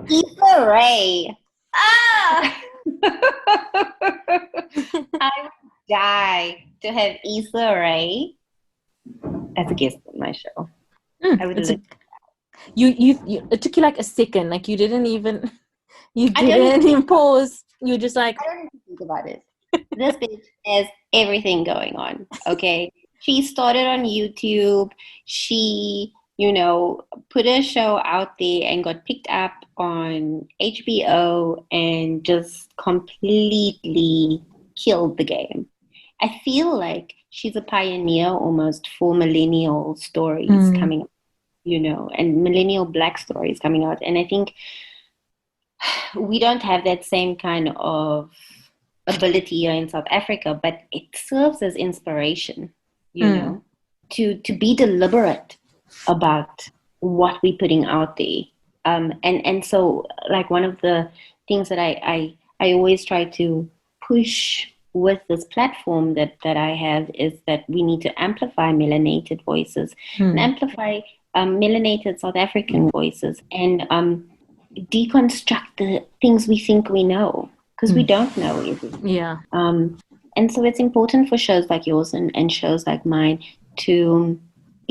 Issa Rae. Ah! I would die to have Issa Rae as a guest on my show. I would you it took you like a second, like you didn't even pause. You just like, I don't need to think about it. This bitch has everything going on. Okay. She started on YouTube. She, you know, put a show out there and got picked up on HBO and just completely killed the game. I feel like she's a pioneer almost for millennial stories coming up, you know, and millennial Black stories coming out. And I think we don't have that same kind of ability here in South Africa, but it serves as inspiration, you know, to be deliberate about what we're putting out there. And so, like, one of the things that I always try to push with this platform that I have is that we need to amplify melanated voices and amplify melanated South African voices, and deconstruct the things we think we know, because we don't know everything. yeah. And so it's important for shows like yours and shows like mine to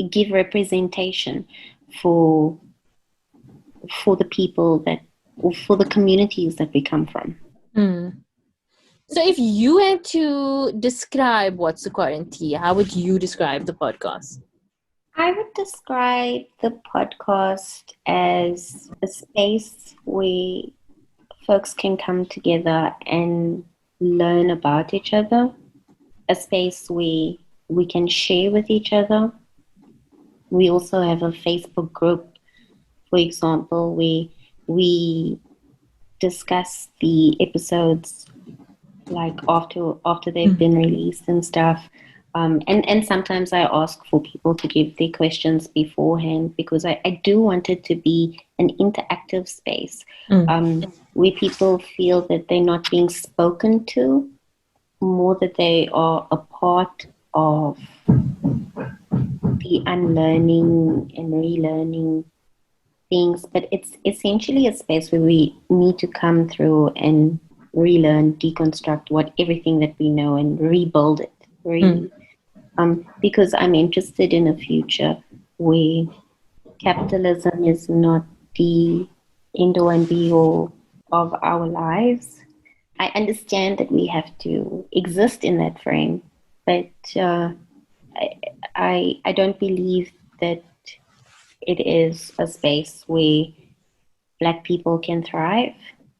give representation for the people that, or for the communities that we come from. So if you had to describe What's the Quarantine, how would you describe the podcast? I would describe the podcast as a space where folks can come together and learn about each other, a space where we can share with each other. We also have a Facebook group, for example, where we discuss the episodes like after they've been released and stuff. And sometimes I ask for people to give their questions beforehand, because I do want it to be an interactive space where people feel that they're not being spoken to, more that they are a part of the unlearning and relearning things. But it's essentially a space where we need to come through and relearn, deconstruct everything that we know and rebuild it, really. Because I'm interested in a future where capitalism is not the end all and be all of our lives. I understand that we have to exist in that frame, but I don't believe that it is a space where Black people can thrive.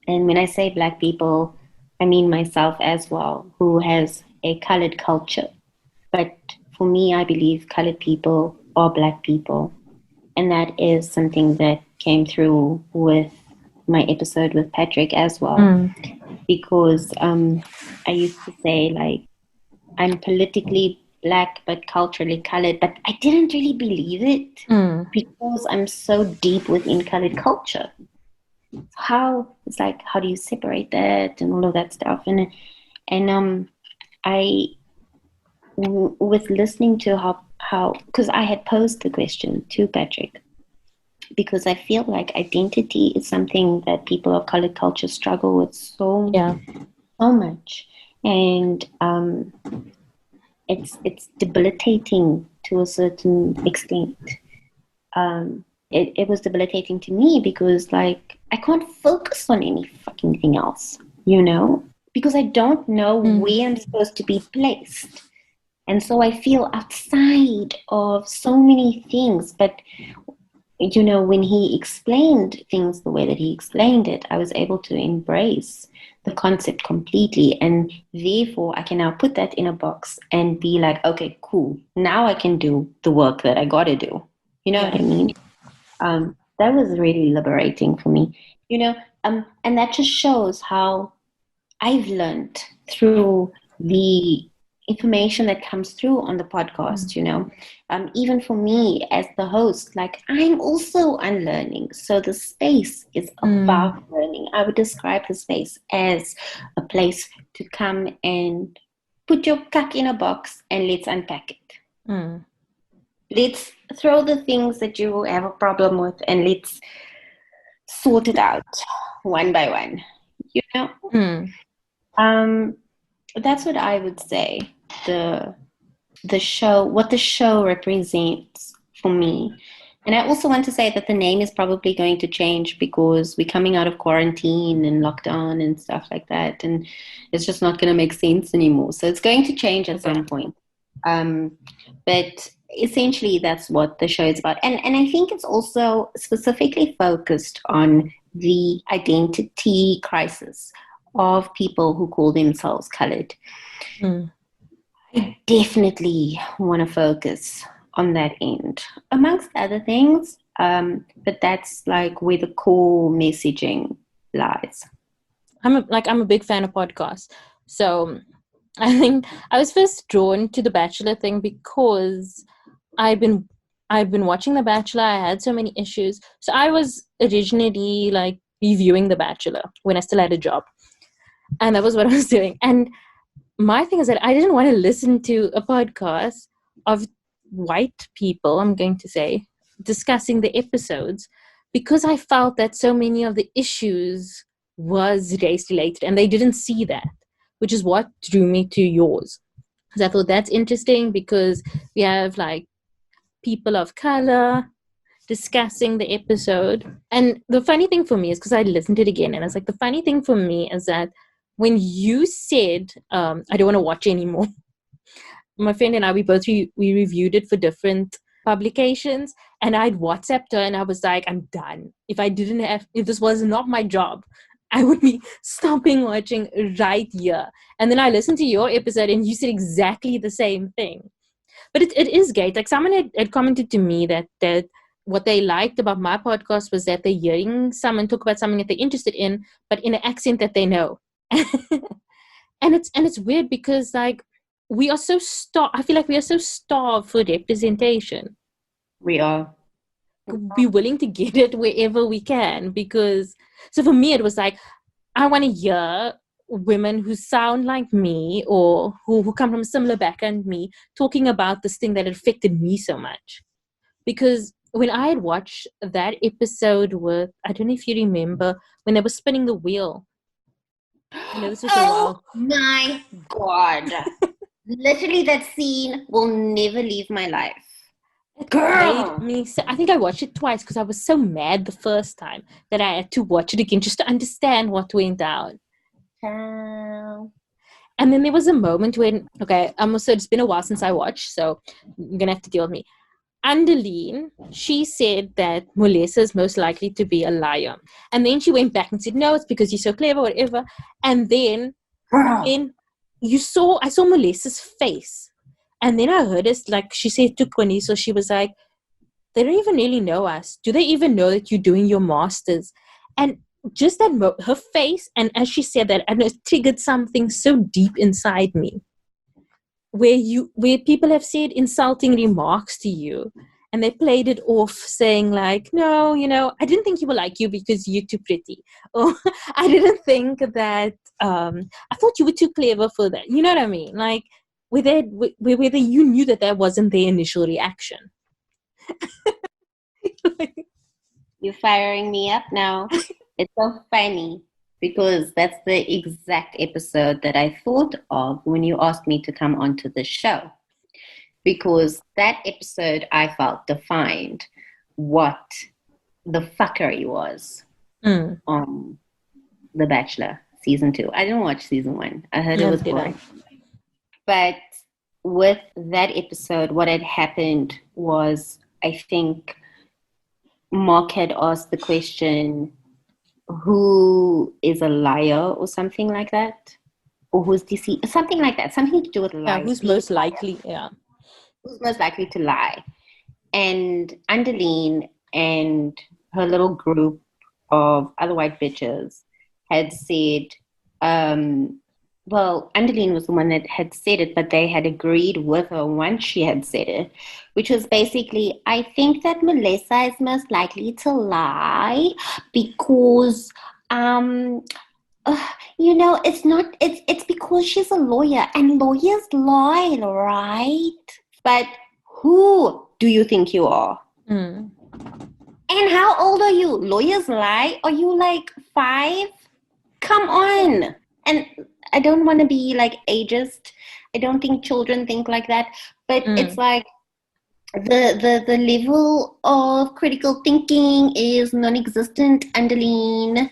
And when I say Black people, I mean myself as well, who has a colored culture. But for me, I believe colored people are Black people. And that is something that came through with my episode with Patrick as well. Because I used to say, like, I'm politically Black but culturally colored, but I didn't really believe it because I'm so deep within colored culture. How do you separate that and all of that stuff? And with listening to how because I had posed the question to Patrick, because I feel like identity is something that people of colored culture struggle with so much, and it's debilitating to a certain extent. It was debilitating to me because, like, I can't focus on any fucking thing else, because I don't know where I'm supposed to be placed. And so I feel outside of so many things. But, when he explained things the way that he explained it, I was able to embrace the concept completely. And therefore, I can now put that in a box and be like, okay, cool. Now I can do the work that I got to do. You know what I mean? That was really liberating for me, and that just shows how I've learned through the information that comes through on the podcast, even for me as the host, like, I'm also unlearning. So the space is about learning. I would describe the space as a place to come and put your cuck in a box and let's unpack it. Let's throw the things that you have a problem with and let's sort it out one by one, That's what I would say what the show represents for me. And I also want to say that the name is probably going to change because we're coming out of quarantine and lockdown and stuff like that, and it's just not going to make sense anymore. So it's going to change at some point. But essentially that's what the show is about. And I think it's also specifically focused on the identity crisis of people who call themselves colored. I definitely want to focus on that end, amongst other things. But that's like where the core messaging lies. I'm a big fan of podcasts. So I think I was first drawn to the Bachelor thing because I've been watching The Bachelor. I had so many issues. So I was originally like reviewing The Bachelor when I still had a job. And that was what I was doing. And my thing is that I didn't want to listen to a podcast of white people, I'm going to say, discussing the episodes because I felt that so many of the issues was race related and they didn't see that, which is what drew me to yours. Because I thought that's interesting because we have like people of color discussing the episode. And the funny thing for me is because I listened to it again and I was like, the funny thing for me is that when you said, I don't want to watch anymore, my friend and I, we reviewed it for different publications and I'd WhatsApped her and I was like, I'm done. If this was not my job, I would be stopping watching right here. And then I listened to your episode and you said exactly the same thing. But it is great. Like someone had commented to me that what they liked about my podcast was that they're hearing someone talk about something that they're interested in, but in an accent that they know. and it's weird because like we are so I feel like we are so starved for representation. We are. Be willing to get it wherever we can because so for me it was like I want to hear women who sound like me or who come from a similar background to me talking about this thing that affected me so much. Because when I had watched that episode with, I don't know if you remember, when they were spinning the wheel. I know this was a Oh while. my God. Literally, that scene will never leave my life. It made Girl! me. I think I watched it twice because I was so mad the first time that I had to watch it again just to understand what went down. And then there was a moment when, okay, so it's been a while since I watched, so you're gonna have to deal with me. Andeline, she said that Molesa is most likely to be a liar. And then she went back and said, no, it's because you're so clever, whatever. And then Girl! when I saw Molesa's face. And then I heard it, like she said to Quinny, so she was like, they don't even really know us. Do they even know that you're doing your masters? And just that her face, and as she said that, and it triggered something so deep inside me, where people have said insulting remarks to you, and they played it off saying like, no, I didn't think you were like you because you're too pretty, or I didn't think that, I thought you were too clever for that. You know what I mean? Like, whether you knew that wasn't their initial reaction. You're firing me up now. It's so funny because that's the exact episode that I thought of when you asked me to come onto the show. Because that episode I felt defined what the fuckery was on The Bachelor season 2. I didn't watch season 1. I heard it was boring. But with that episode, what had happened was, I think Mark had asked the question, who is a liar or something like that? Or who's deceived? Something like that. Something to do with lying. Yeah, who's most likely, yeah. Who's most likely to lie? And Andeline and her little group of other white bitches had said, well, Andeline was the one that had said it, but they had agreed with her once she had said it, which was basically, I think that Molesa is most likely to lie because, it's because she's a lawyer and lawyers lie, right? But who do you think you are? And how old are you? Lawyers lie? Are you like 5? Come on. And I don't want to be like ageist. I don't think children think like that. But it's like the level of critical thinking is non-existent, Andeline.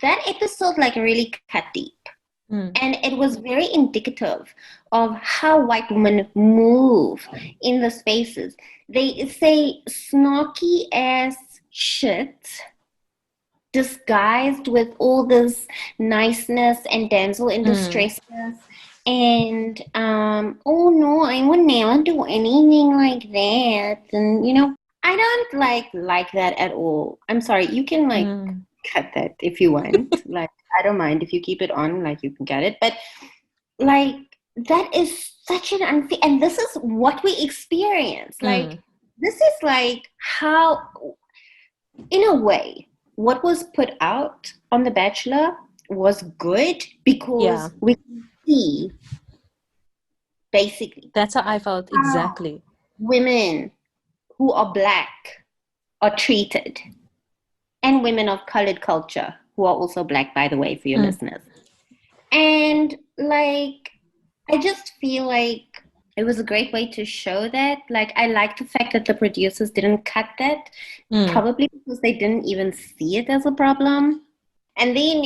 That episode like really cut deep. And it was very indicative of how white women move in the spaces. They say snarky ass shit disguised with all this niceness and damsel in distressness. And, oh no, I would never do anything like that. And, I don't like that at all. I'm sorry, you can cut that if you want. Like, I don't mind if you keep it on, like you can cut it. But like, that is such an unfair, and this is what we experience. Like, this is like how, in a way, what was put out on The Bachelor was good because we can see, basically. That's how I felt, exactly. Women who are Black are treated. And women of colored culture, who are also Black, by the way, for your listeners. And, like, I just feel like it was a great way to show that. Like, I like the fact that the producers didn't cut that, probably because they didn't even see it as a problem. And then,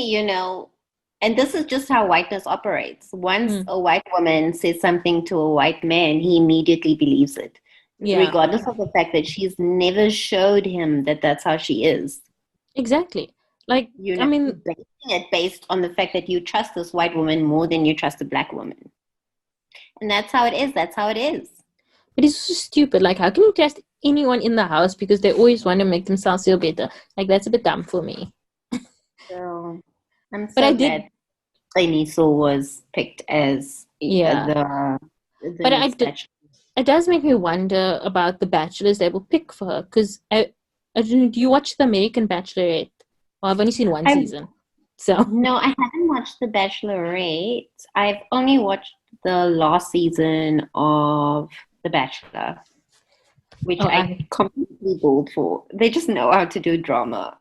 and this is just how whiteness operates. Once a white woman says something to a white man, he immediately believes it, regardless of the fact that she's never showed him that that's how she is. Exactly. Like, I mean, basing it based on the fact that you trust this white woman more than you trust a Black woman. And that's how it is. That's how it is. But it's so stupid. Like, how can you trust anyone in the house because they always want to make themselves feel better? Like, that's a bit dumb for me. So, I'm so glad Issa was picked as the but it does make me wonder about the bachelors they will pick for her. Because, do you watch The American Bachelorette? Well, I've only seen one season. So no, I haven't watched The Bachelorette. I've only watched the last season of The Bachelor, which I completely bowled for. They just know how to do drama.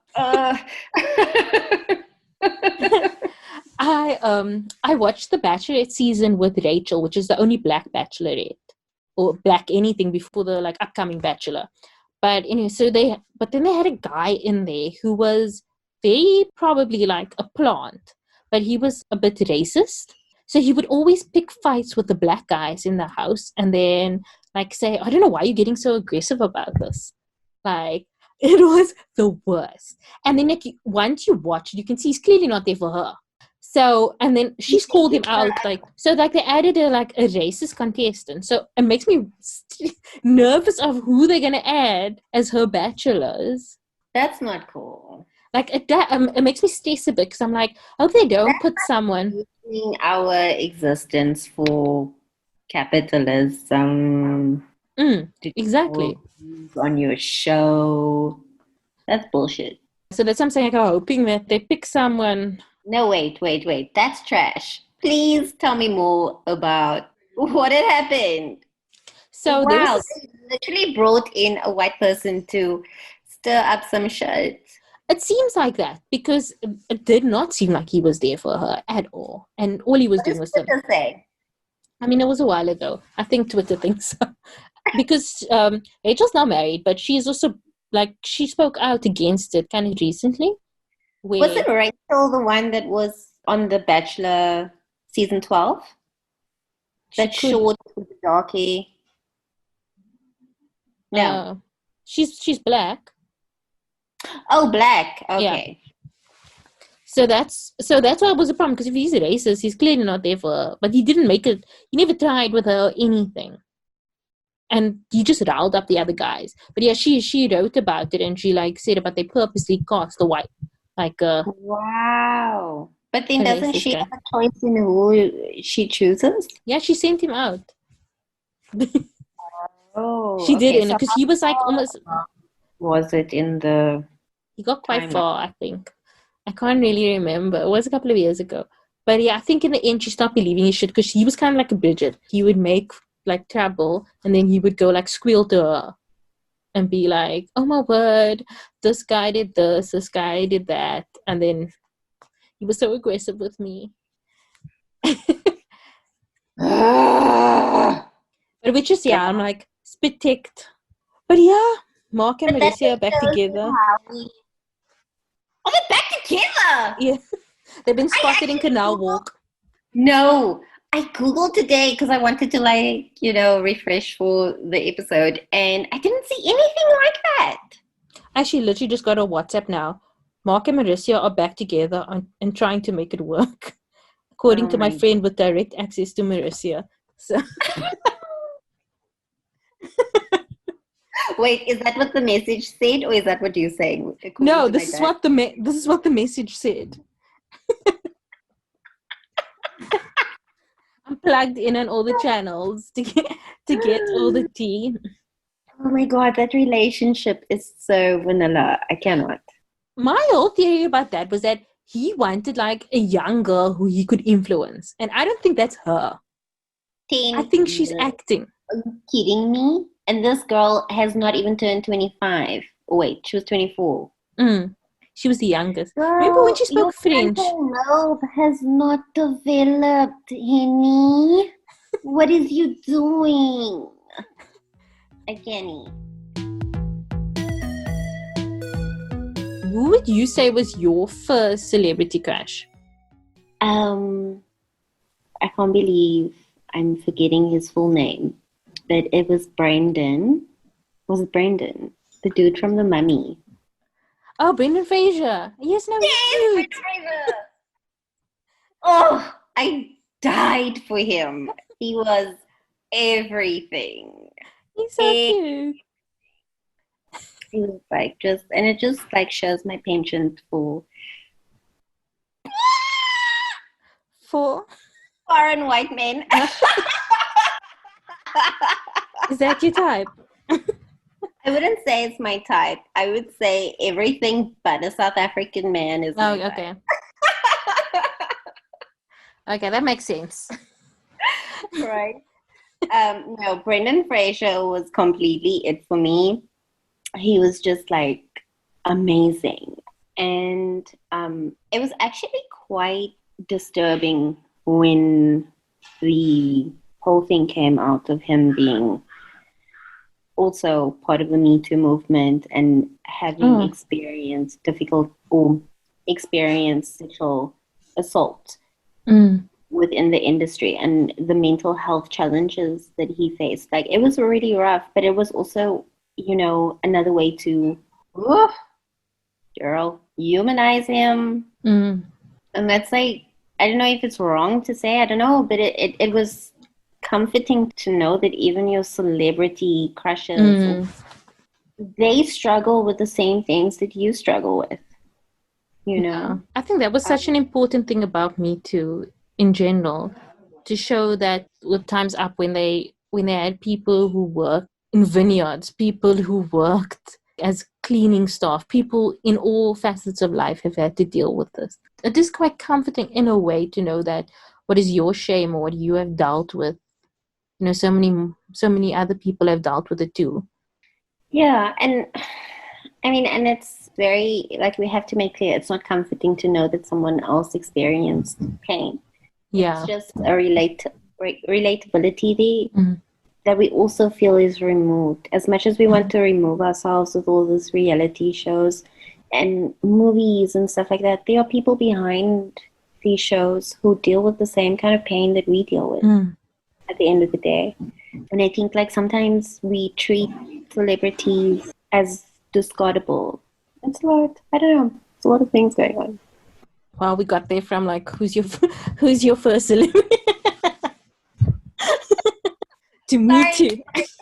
I watched the Bachelorette season with Rachel, which is the only black Bachelorette or black anything before the like upcoming Bachelor. But anyway, but then they had a guy in there who was very probably like a plant, but he was a bit racist. So he would always pick fights with the black guys in the house and then like say, I don't know why you're getting so aggressive about this. Like it was the worst. And then like once you watch it, you can see he's clearly not there for her. So and then she's called him out like so like they added a racist contestant. So it makes me nervous of who they're gonna add as her bachelors. That's not cool. Like it makes me stress a bit because I'm like, I hope they don't put someone using our existence for capitalism. Exactly. On your show. That's bullshit. So that's what I'm saying. Like, I'm hoping that they pick someone. No, wait. That's trash. Please tell me more about what had happened. So wow, they literally brought in a white person to stir up some shit. It seems like that because it did not seem like he was there for her at all. And all he was doing was Twitter say? I mean, it was a while ago. I think Twitter thinks so. Because Rachel's now married, but she's also like she spoke out against it kind of recently. Wasn't Rachel the one that was on The Bachelor season 12? That short with the dark hair. No. She's black. Oh, black. Okay. Yeah. So that's why it was a problem, because if he's a racist, he's clearly not there for her. But he didn't make it. He never tried with her or anything. And he just riled up the other guys. But yeah, she wrote about it and she like said about they purposely cast the white wow. But then doesn't she have a choice in who she chooses? Yeah, she sent him out. Oh, she did, because he was like almost. Was it in the? He got quite far, I think. I can't really remember. It was a couple of years ago. But yeah, I think in the end she stopped believing his shit because he was kind of like a Bridget. He would make like trouble and then he would go like squeal to her and be like, oh my word, this guy did this guy did that, and then he was so aggressive with me. But which is I'm like spit ticked. But yeah, Mark and Marissa are back together. Oh, they're back together. Yeah. They've been spotted in Canal Walk. No, I Googled today because I wanted to refresh for the episode, and I didn't see anything like that. I actually literally just got a WhatsApp now. Mark and Marissa are back together and trying to make it work, according to my friend with direct access to Marissa. So. Wait, is that what the message said, or is that what you're saying? No, this is what the message said. I'm plugged in on all the channels to get all the tea. Oh my god, that relationship is so vanilla. I cannot. My whole theory about that was that he wanted like a young girl who he could influence, and I don't think that's her. I think she's acting. Are you kidding me? And this girl has not even turned 25. Oh, wait, she was 24. She was the youngest. Girl, remember when she spoke French? Your lobe has not developed, Henny. What is you doing? Kenny. Who would you say was your first celebrity crush? I can't believe I'm forgetting his full name. But it was Brandon. Was it Brandon? The dude from The Mummy. Oh, Brendan Fraser. Yes, Brendan Fraser. Oh, I died for him. He was everything. He's so cute. He was like and it just like shows my penchant for foreign white men. Is that your type? I wouldn't say it's my type. I would say everything but a South African man is my type. Okay. Okay, that makes sense. Right. No, Brendan Fraser was completely it for me. He was just like amazing. And it was actually quite disturbing when the whole thing came out of him being also part of the Me Too movement and having experienced difficult or experienced sexual assault within the industry and the mental health challenges that he faced. Like, it was really rough, but it was also, another way to, girl, humanize him. And that's like, I don't know if it's wrong to say, I don't know, but it was comforting to know that even your celebrity crushes, they struggle with the same things that you struggle with, Yeah. I think that was such an important thing about Me Too in general, to show that with Time's Up, when they had people who worked in vineyards, people who worked as cleaning staff, people in all facets of life have had to deal with this. It is quite comforting in a way to know that what is your shame or what you have dealt with, so many other people have dealt with it too. Yeah, and I mean, and it's very, like, we have to make clear, it's not comforting to know that someone else experienced pain. Yeah. It's just a relatability there that we also feel is removed. As much as we want to remove ourselves with all these reality shows and movies and stuff like that, there are people behind these shows who deal with the same kind of pain that we deal with at the end of the day. And I think, like, sometimes we treat celebrities as discardable. It's a lot. I don't know. It's a lot of things going on. Well, we got there from, like, who's your first celebrity? To Me Too. This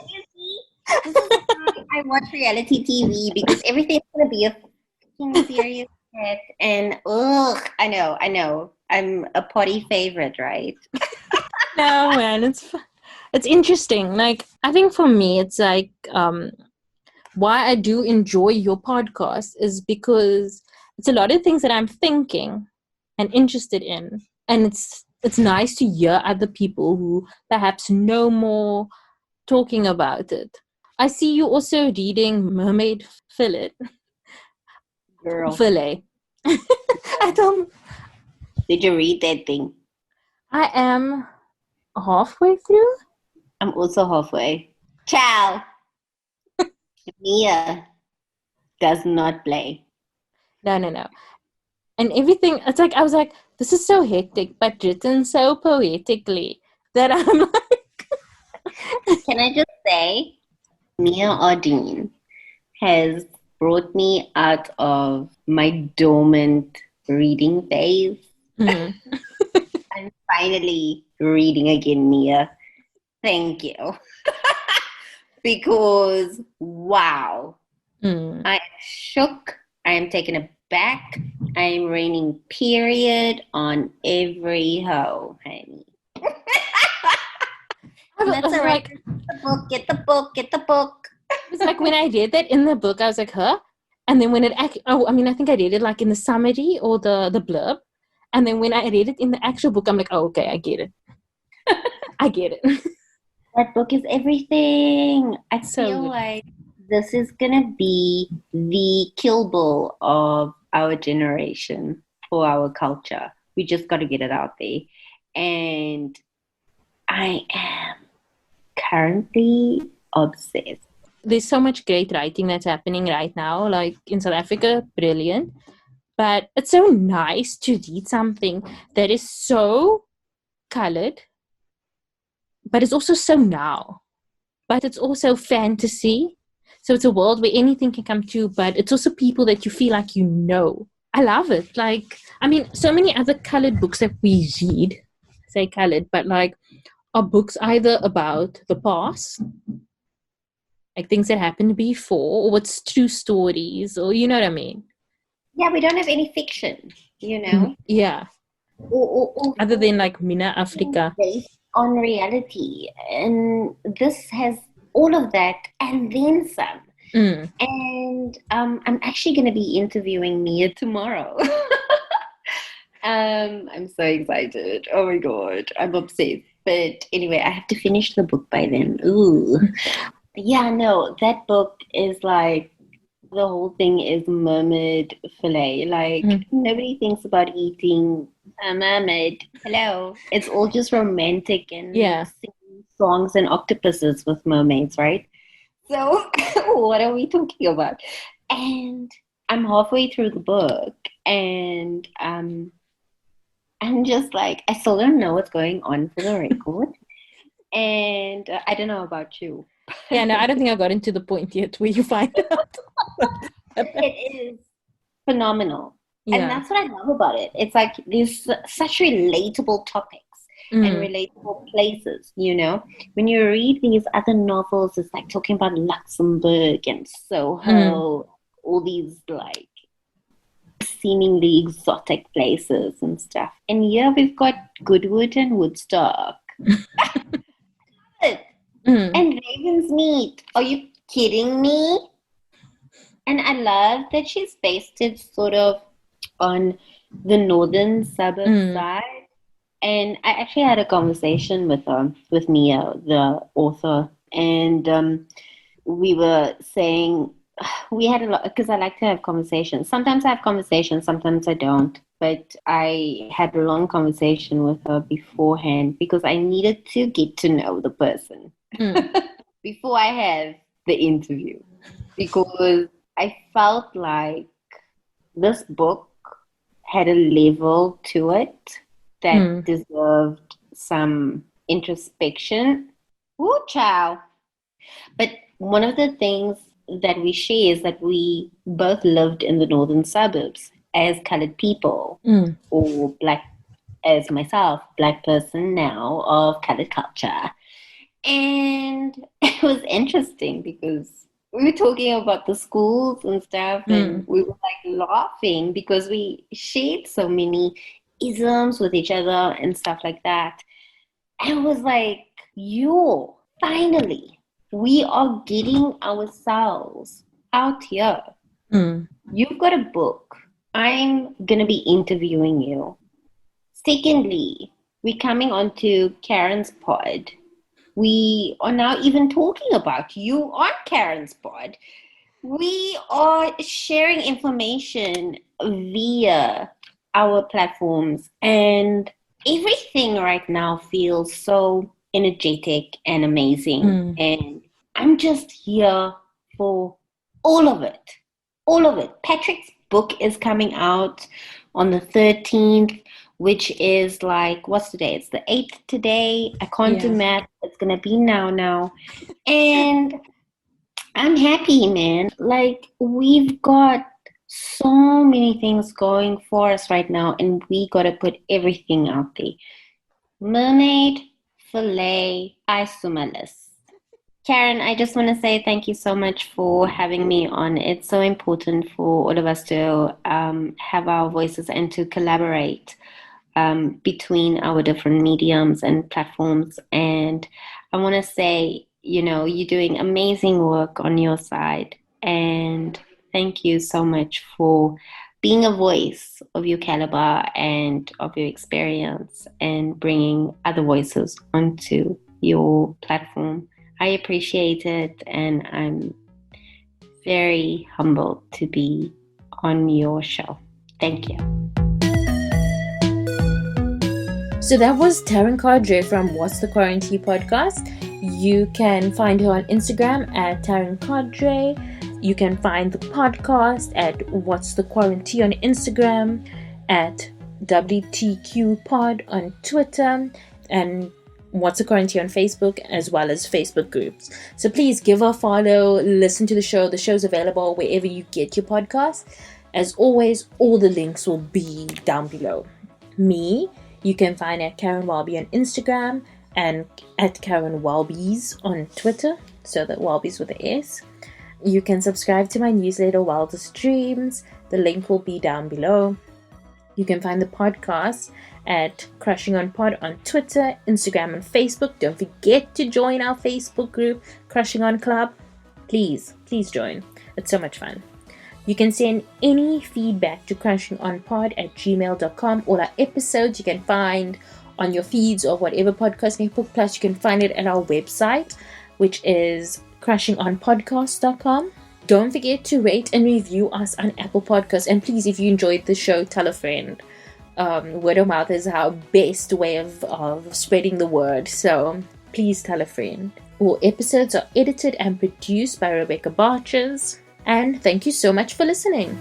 is why I watch reality TV, because everything's gonna be a fucking serious shit. And I know, I'm a potty favorite, right? No, man, it's interesting. Like, I think for me, it's like why I do enjoy your podcast is because it's a lot of things that I'm thinking and interested in, and it's nice to hear other people who perhaps know more talking about it. I see you also reading Mermaid Fillet. Girl. Fillet. I don't. Did you read that thing? I am halfway through. I'm also halfway. Ciao. Mia does not play. No. And everything, it's like, I was like, this is so hectic, but written so poetically that I'm like... Can I just say, Mia Ardeen has brought me out of my dormant reading phase. I'm finally reading again, Mia. Thank you. Because, wow. I am shook. I am taken aback. I am raining period on every hoe, honey. That's all right. Like, get the book. It's like when I read that in the book, I was like, huh? And then when I think I read it like in the summary or the blurb. And then when I read it in the actual book, I'm like, oh, okay, I get it. I get it. That book is everything. I feel like this is going to be the Kill Bill of our generation for our culture. We just got to get it out there. And I am currently obsessed. There's so much great writing that's happening right now, like in South Africa, brilliant. But it's so nice to read something that is so colored, but it's also so now. But it's also fantasy. So it's a world where anything can come true, but it's also people that you feel like you know. I love it. Like, I mean, so many other colored books that we read, say colored, but like are books either about the past, like things that happened before, or it's true stories, or you know what I mean? Yeah, we don't have any fiction, you know? Yeah. Or other than like Mina Africa. Based on reality. And this has all of that and then some. And I'm actually going to be interviewing Mia tomorrow. I'm so excited. Oh my God, I'm obsessed. But anyway, I have to finish the book by then. Ooh. Yeah, no, that book is like, the whole thing is mermaid fillet. Like, nobody thinks about eating A mermaid. Hello. It's all just romantic and Yeah. singing songs and octopuses with mermaids, right? So, what are we talking about? And I'm halfway through the book, and I'm just like, I still don't know what's going on for the record. And I don't know about you. Yeah, no, I don't think I got into the point yet where you find out. It is phenomenal. And Yeah. that's what I love about it. It's like there's such relatable topics and Mm. relatable places, you know? When you read these other novels, it's like talking about Luxembourg and Mm. Soho, all these like seemingly exotic places and stuff. And here we've got Goodwood and Woodstock. Mm. And Ravensmead. Are you kidding me? And I love that she's based it sort of on the northern suburb Mm. side. And I actually had a conversation with Mia, the author, and we were saying we had a lot because I like to have conversations. Sometimes I have conversations, sometimes I don't. But I had a long conversation with her beforehand because I needed to get to know the person Mm. before I have the interview because I felt like this book had a level to it that Mm. deserved some introspection. Woo, chow. But one of the things that we share is that we both lived in the northern suburbs as colored people, Mm. or black, as myself, black person now of colored culture. And it was interesting because we were talking about the schools and stuff, and Mm. we were like laughing because we shared so many isms with each other and stuff like that. And it was like, yo, finally, we are getting ourselves out here. Mm. You've got a book. I'm going to be interviewing you. Secondly, we're coming onto Karen's pod. We are now even talking about you on Karen's pod. We are sharing information via our platforms, and everything right now feels so energetic and amazing. Mm. And I'm just here for all of it. All of it. Patrick's book is coming out on the 13th, which is like, what's today? It's the 8th today. I can't do Yeah. math. It's going to be now. And I'm happy, man. Like, we've got so many things going for us right now, and we got to put everything out there. Mermaid, filet, isomalus. Karen, I just want to say thank you so much for having me on. It's so important for all of us to have our voices and to collaborate between our different mediums and platforms. And I want to say, you know, you're doing amazing work on your side. And thank you so much for being a voice of your caliber and of your experience and bringing other voices onto your platform. I appreciate it, and I'm very humbled to be on your show. Thank you. So that was Tarryn Cardre from What's the Quarantine podcast. You can find her on Instagram at Tarryn Cardre. You can find the podcast at What's the Quarantine on Instagram, at WTQ Pod on Twitter, and What's the Quarantine on Facebook, as well as Facebook groups. So please give her a follow, listen to the show. The show's available wherever you get your podcast. As always, all the links will be down below. Me, you can find at Karen Welby on Instagram and at Karen Welby's on Twitter. So the Welby's with the S. You can subscribe to my newsletter, Wildest Dreams. The link will be down below. You can find the podcast at Crushing on Pod on Twitter, Instagram, and Facebook. Don't forget to join our Facebook group, Crushing on Club. Please join. It's so much fun. You can send any feedback to crushingonpod@gmail.com. All our episodes you can find on your feeds or whatever podcast network. Plus, you can find it at our website, which is crushingonpodcast.com. Don't forget to rate and review us on Apple Podcasts. And please, if you enjoyed the show, tell a friend. word of mouth is our best way of spreading the word. So please tell a friend. All episodes are edited and produced by Rebecca Barches. And thank you so much for listening.